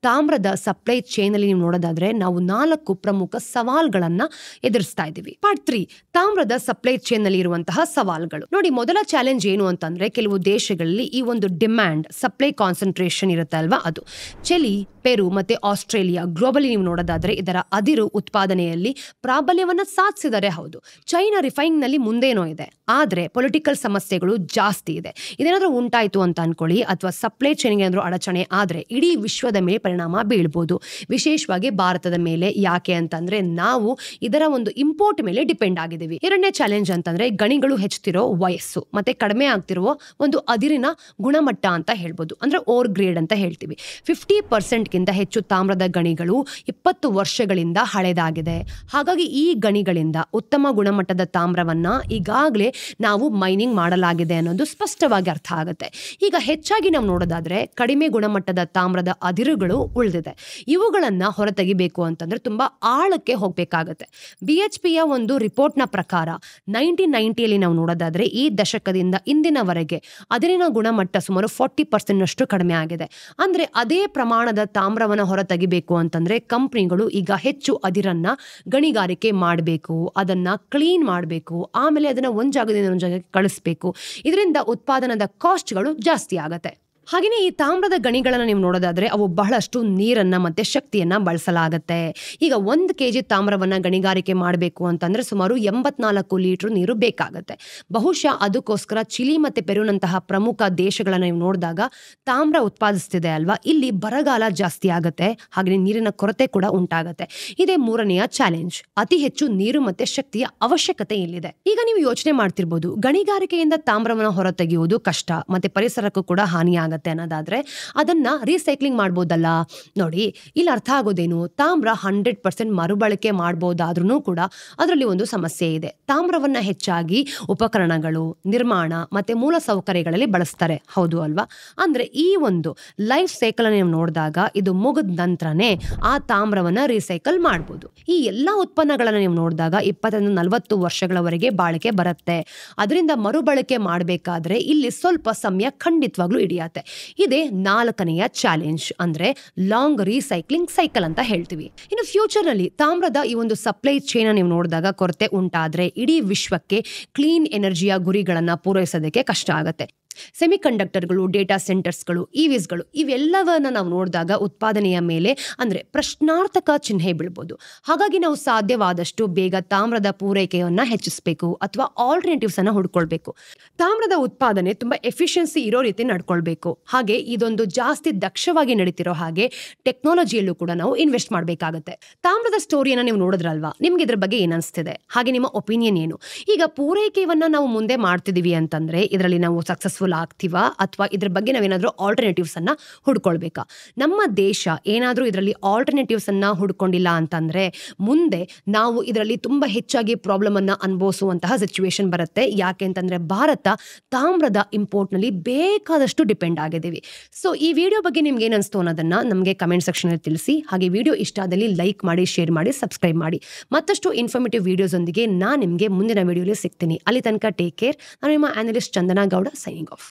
ತಾಮ್ರದ ಸಪ್ಲೈ ಚೈನ್ ಅಲ್ಲಿ ನೀವು ನೋಡೋದಾದ್ರೆ ನಾವು 4 ಪ್ರಮುಖ ಸವಾಲ್ಗಳನ್ನ ಎದುರಿಸ್ತಾ ಇದ್ದೀವಿ. ಪಾರ್ಟ್ 3 ತಾಮ್ರದ ಸಪ್ಲೈ ಚೈನ್ ನಲ್ಲಿ ಇರುವಂತಹ ಸವಾಲ್ಗಳು. ನೋಡಿ, ಮೊದಲ ಚಾಲೆಂಜ್ ಏನು ಅಂತಂದ್ರೆ ಕೆಲವು ದೇಶಗಳಲ್ಲಿ ಈ ಒಂದು ಡಿಮ್ಯಾಂಡ್ ಸಪ್ಲೈ ಕಾನ್ಸಂಟ್ರೇಷನ್ ಇರುತ್ತೆ ಅಲ್ವಾ, ಅದು ಚಿಲಿ, ಪೆರು ಮತ್ತೆ ಆಸ್ಟ್ರೇಲಿಯಾ ಗ್ಲೋಬಲಿ ನೀವು ನೋಡೋದಾದ್ರೆ ಇದರ ಅದಿರು ಉತ್ಪಾದನೆಯಲ್ಲಿ ಪ್ರಾಬಲ್ಯವನ್ನ ಸಾಧಿಸಿದರೆ ಹೌದು. ಚೈನಾ ರಿಫೈನಿಂಗ್ ನಲ್ಲಿ ಮುಂದೇನೋ ಇದೆ, ಆದ್ರೆ ಪೊಲಿಟಿಕಲ್ ಸಮಸ್ಯೆಗಳು ಜಾಸ್ತಿ ಇದೆ. ಇದೇನಾದ್ರೂ ಉಂಟಾಯ್ತು ಅಂತ ಅನ್ಕೊಳ್ಳಿ ಅಥವಾ ಸಪ್ಲೈ ಚೈನ್ಗೆ ಏನಾದ್ರೂ ಅಡಚಣೆ ಆದ್ರೆ ಇಡೀ ವಿಶ್ವದ ಮೇಲೆ ಪರಿಣಾಮ ಬೀಳ್ಬೋದು, ವಿಶೇಷವಾಗಿ ಭಾರತದ ಮೇಲೆ. ಯಾಕೆ ಅಂತಂದ್ರೆ ನಾವು ಇದರ ಒಂದು ಇಂಪೋರ್ಟ್ ಮೇಲೆ ಡಿಪೆಂಡ್ ಆಗಿದ್ದೀವಿ. ಎರಡನೇ ಚಾಲೆಂಜ್ ಅಂತಂದ್ರೆ ಗಣಿಗಳು ಹೆಚ್ಚುತ್ತಿರೋ ವಯಸ್ಸು ಮತ್ತೆ ಕಡಿಮೆ ಆಗ್ತಿರುವ ಒಂದು ಅದಿರಿನ ಗುಣಮಟ್ಟ ಅಂತ ಹೇಳ್ಬೋದು, ಅಂದ್ರೆ ಓರ್ ಗ್ರೇಡ್ ಅಂತ ಹೇಳ್ತೀವಿ. 50% ಹೆಚ್ಚು ತಾಮ್ರದ ಗಣಿಗಳು 20 ವರ್ಷಗಳಿಂದ ಹಳೆದಾಗಿದೆ. ಹಾಗಾಗಿ ಈ ಗಣಿಗಳಿಂದ ಉತ್ತಮ ಗುಣಮಟ್ಟದ ತಾಮ್ರವನ್ನ ಈಗಾಗಲೇ ನಾವು ಮೈನಿಂಗ್ ಮಾಡಲಾಗಿದೆ ಅನ್ನೋದು ಸ್ಪಷ್ಟವಾಗಿ ಅರ್ಥ ಆಗುತ್ತೆ. ಈಗ ಹೆಚ್ಚಾಗಿ ನಾವು ನೋಡೋದಾದ್ರೆ ಕಡಿಮೆ ಗುಣಮಟ್ಟದ ತಾಮ್ರದ ಅದಿರುಗಳು ಉಳಿದಿದೆ. ಇವುಗಳನ್ನ ಹೊರತೆಗಿಬೇಕು ಅಂತಂದ್ರೆ ತುಂಬಾ ಆಳಕ್ಕೆ ಹೋಗ್ಬೇಕಾಗತ್ತೆ. BHPಯ ಒಂದು ರಿಪೋರ್ಟ್ನ ಪ್ರಕಾರ 1990ಯಲ್ಲಿ ನಾವು ನೋಡೋದಾದ್ರೆ ಈ ದಶಕದಿಂದ ಇಂದಿನವರೆಗೆ ಅದಿರಿನ ಗುಣಮಟ್ಟ ಸುಮಾರು 40% ಕಡಿಮೆ ಆಗಿದೆ. ಅಂದ್ರೆ ಅದೇ ಪ್ರಮಾಣದ ತಾಮ್ರವನ್ನ ಹೊರತೆಗಿಬೇಕು ಅಂತಂದ್ರೆ ಕಂಪನಿಗಳು ಈಗ ಹೆಚ್ಚು ಅದಿರನ್ನ ಗಣಿಗಾರಿಕೆ ಮಾಡಬೇಕು, ಅದನ್ನ ಕ್ಲೀನ್ ಮಾಡಬೇಕು, ಆಮೇಲೆ ಅದನ್ನ ಒಂದ್ ಜಾಗದಿಂದ ಒಂದ್ ಜಾಗಕ್ಕೆ ಕಳಿಸ್ಬೇಕು. ಇದರಿಂದ ಉತ್ಪಾದನದ ಕಾಸ್ಟ್ಗಳು ಜಾಸ್ತಿ ಆಗತ್ತೆ. ಹಾಗೆಯೇ ಈ ತಾಮ್ರದ ಗಣಿಗಳನ್ನ ನೀವು ನೋಡೋದಾದ್ರೆ ಅವು ಬಹಳಷ್ಟು ನೀರನ್ನ ಮತ್ತೆ ಶಕ್ತಿಯನ್ನ ಬಳಸಲಾಗತ್ತೆ. ಈಗ 1 kg ತಾಮ್ರವನ್ನ ಗಣಿಗಾರಿಕೆ ಮಾಡಬೇಕು ಅಂತಂದ್ರೆ ಸುಮಾರು 84 ಲೀಟರ್ ನೀರು ಬೇಕಾಗತ್ತೆ. ಬಹುಶಃ ಅದಕ್ಕೋಸ್ಕರ ಚಿಲಿ ಮತ್ತೆ ಪೆರುನಂತಹ ಪ್ರಮುಖ ದೇಶಗಳನ್ನ ನೀವು ನೋಡಿದಾಗ ತಾಮ್ರ ಉತ್ಪಾದಿಸ್ತಿದೆ ಅಲ್ವಾ, ಇಲ್ಲಿ ಬರಗಾಲ ಜಾಸ್ತಿ ಆಗತ್ತೆ, ಹಾಗೆ ನೀರಿನ ಕೊರತೆ ಕೂಡ ಉಂಟಾಗತ್ತೆ. ಇದೇ 3ನೆಯ ಚಾಲೆಂಜ್. ಅತಿ ಹೆಚ್ಚು ನೀರು ಮತ್ತೆ ಶಕ್ತಿಯ ಅವಶ್ಯಕತೆ ಇಲ್ಲಿದೆ. ಈಗ ನೀವು ಯೋಚನೆ ಮಾಡ್ತಿರ್ಬೋದು, ಗಣಿಗಾರಿಕೆಯಿಂದ ತಾಮ್ರವನ್ನ ಹೊರತೆಗೆಯುವುದು ಕಷ್ಟ ಮತ್ತೆ ಪರಿಸರಕ್ಕೂ ಕೂಡ ಹಾನಿಯಾಗತ್ತೆ. ಆಗತ್ತೆ ಅನ್ನೋದಾದ್ರೆ ಅದನ್ನ ರೀಸೈಕ್ಲಿಂಗ್ ಮಾಡ್ಬೋದಲ್ಲ. ನೋಡಿ, ಇಲ್ಲಿ ಅರ್ಥ ಆಗೋದೇನು, ತಾಮ್ರ 100% ಮರುಬಳಕೆ ಮಾಡ್ಬೋದಾದ್ರೂ ಕೂಡ ಅದರಲ್ಲಿ ಒಂದು ಸಮಸ್ಯೆ ಇದೆ. ತಾಮ್ರವನ್ನ ಹೆಚ್ಚಾಗಿ ಉಪಕರಣಗಳು, ನಿರ್ಮಾಣ ಮತ್ತೆ ಮೂಲ ಸೌಕರ್ಯಗಳಲ್ಲಿ ಬಳಸ್ತಾರೆ, ಹೌದು ಅಲ್ವಾ? ಅಂದ್ರೆ ಈ ಒಂದು ಲೈಫ್ ಸೈಕಲ್ ನೀವು ನೋಡಿದಾಗ ಇದು ಮುಗಿದ ನಂತರನೇ ಆ ತಾಮ್ರವನ್ನ ರೀಸೈಕಲ್ ಮಾಡ್ಬೋದು. ಈ ಎಲ್ಲಾ ಉತ್ಪನ್ನಗಳನ್ನ ನೀವು ನೋಡಿದಾಗ 20-40 ವರ್ಷಗಳವರೆಗೆ ಬಾಳಿಕೆ ಬರುತ್ತೆ. ಅದರಿಂದ ಮರುಬಳಕೆ ಮಾಡಬೇಕಾದ್ರೆ ಇಲ್ಲಿ ಸ್ವಲ್ಪ ಸಮಯ ಖಂಡಿತವಾಗ್ಲೂ ಹಿಡಿಯತ್ತೆ. ಇದೇ 4ನೆಯ ಚಾಲೆಂಜ್, ಅಂದ್ರೆ ಲಾಂಗ್ ರೀಸೈಕ್ಲಿಂಗ್ ಸೈಕಲ್ ಅಂತ ಹೇಳ್ತೀವಿ. ಇನ್ನು ಫ್ಯೂಚರ್ ನಲ್ಲಿ ತಾಮ್ರದ ಈ ಒಂದು ಸಪ್ಲೈ ಚೈನ್ ನೀವು ನೋಡಿದಾಗ ಕೊರತೆ ಉಂಟಾದ್ರೆ ಇಡೀ ವಿಶ್ವಕ್ಕೆ ಕ್ಲೀನ್ ಎನರ್ಜಿಯ ಗುರಿಗಳನ್ನ ಪೂರೈಸೋದಕ್ಕೆ ಕಷ್ಟ ಆಗತ್ತೆ. ಸೆಮಿಕಂಡಕ್ಟರ್ಗಳು, ಡೇಟಾ ಸೆಂಟರ್ಸ್ಗಳು, ಇವಿಸ್ಗಳು ಇವೆಲ್ಲವನ್ನ ನಾವು ನೋಡಿದಾಗ ಉತ್ಪಾದನೆಯ ಮೇಲೆ ಅಂದ್ರೆ ಪ್ರಶ್ನಾರ್ಥಕ ಚಿಹ್ನೆ ಬೀಳ್ಬೋದು. ಹಾಗಾಗಿ ನಾವು ಸಾಧ್ಯವಾದಷ್ಟು ಬೇಗ ತಾಮ್ರದ ಪೂರೈಕೆಯನ್ನ ಹೆಚ್ಚಿಸಬೇಕು ಅಥವಾ ಆಲ್ಟರ್ನೇಟಿವ್ಸ್ ಅನ್ನ ಹುಡ್ಕೊಳ್ಬೇಕು. ತಾಮ್ರದ ಉತ್ಪಾದನೆ ತುಂಬಾ ಎಫಿಷಿಯನ್ಸಿ ಇರೋ ರೀತಿ ನಡ್ಕೊಳ್ಬೇಕು. ಹಾಗೆ ಇದೊಂದು ಜಾಸ್ತಿ ದಕ್ಷವಾಗಿ ನಡೀತಿರೋ ಹಾಗೆ ಟೆಕ್ನಾಲಜಿಯಲ್ಲೂ ಕೂಡ ನಾವು ಇನ್ವೆಸ್ಟ್ ಮಾಡಬೇಕಾಗತ್ತೆ. ತಾಮ್ರದ ಸ್ಟೋರಿಯನ್ನ ನೀವು ನೋಡಿದ್ರಲ್ವಾ, ನಿಮ್ಗೆ ಇದ್ರ ಬಗ್ಗೆ ಏನ್ ಅನ್ಸ್ತಿದೆ? ಹಾಗೆ ನಿಮ್ಮ ಒಪಿನಿಯನ್ ಏನು? ಈಗ ಪೂರೈಕೆಯನ್ನ ನಾವು ಮುಂದೆ ಮಾಡ್ತಿದೀವಿ ಅಂತಂದ್ರೆ ಇದರಲ್ಲಿ ನಾವು ಸಕ್ಸಸ್ಫುಲ್ ಆಗ್ತೀವಾ ಅಥವಾ ಇದ್ರ ಬಗ್ಗೆ ನಾವೇನಾದ್ರೂ ಆಲ್ಟರ್ನೇಟಿವ್ಸ್ ಅನ್ನ ಹುಡ್ಕೊಳ್ಬೇಕಾ? ನಮ್ಮ ದೇಶ ಏನಾದ್ರೂ ಇದರಲ್ಲಿ ಆಲ್ಟರ್ನೇಟಿವ್ಸ್ ಅನ್ನ ಹುಡ್ಕೊಂಡಿಲ್ಲ ಅಂತಂದ್ರೆ ಮುಂದೆ ನಾವು ಇದರಲ್ಲಿ ತುಂಬಾ ಹೆಚ್ಚಾಗಿ ಪ್ರಾಬ್ಲಮ್ ಅನ್ನ ಅನುಭವಿಸುವಂತಹ ಸಿಚುವೇಶನ್ ಬರುತ್ತೆ. ಯಾಕೆ ಅಂತಂದ್ರೆ ಭಾರತ ತಾಮ್ರದ ಇಂಪೋರ್ಟ್ ನಲ್ಲಿ ಬೇಕಾದಷ್ಟು ಡಿಪೆಂಡ್ ಆಗಿದ್ದೀವಿ. ಸೊ ಈ ವಿಡಿಯೋ ಬಗ್ಗೆ ನಿಮ್ಗೆ ಏನ್ ಅನ್ಸ್ತು ಅನ್ನೋದನ್ನ ನಮಗೆ ಕಮೆಂಟ್ ಸೆಕ್ಷನ್ ಅಲ್ಲಿ ತಿಳಿಸಿ. ಹಾಗೆ ವಿಡಿಯೋ ಇಷ್ಟ ಆದಲ್ಲಿ ಲೈಕ್ ಮಾಡಿ, ಶೇರ್ ಮಾಡಿ, ಸಬ್ಸ್ಕ್ರೈಬ್ ಮಾಡಿ. ಮತ್ತಷ್ಟು ಇನ್ಫಾರ್ಮೇಟಿವ್ ವಿಡಿಯೋಸ್ ಒಂದಿಗೆ ನಾನು ನಿಮ್ಗೆ ಮುಂದಿನ ವಿಡಿಯೋಲಿ ಸಿಗ್ತೀನಿ. ಅಲ್ಲಿ ತನಕ ಟೇಕ್ ಕೇರ್. ನಾನು ನಿಮ್ಮ analyst Chandana Gowda, signing off.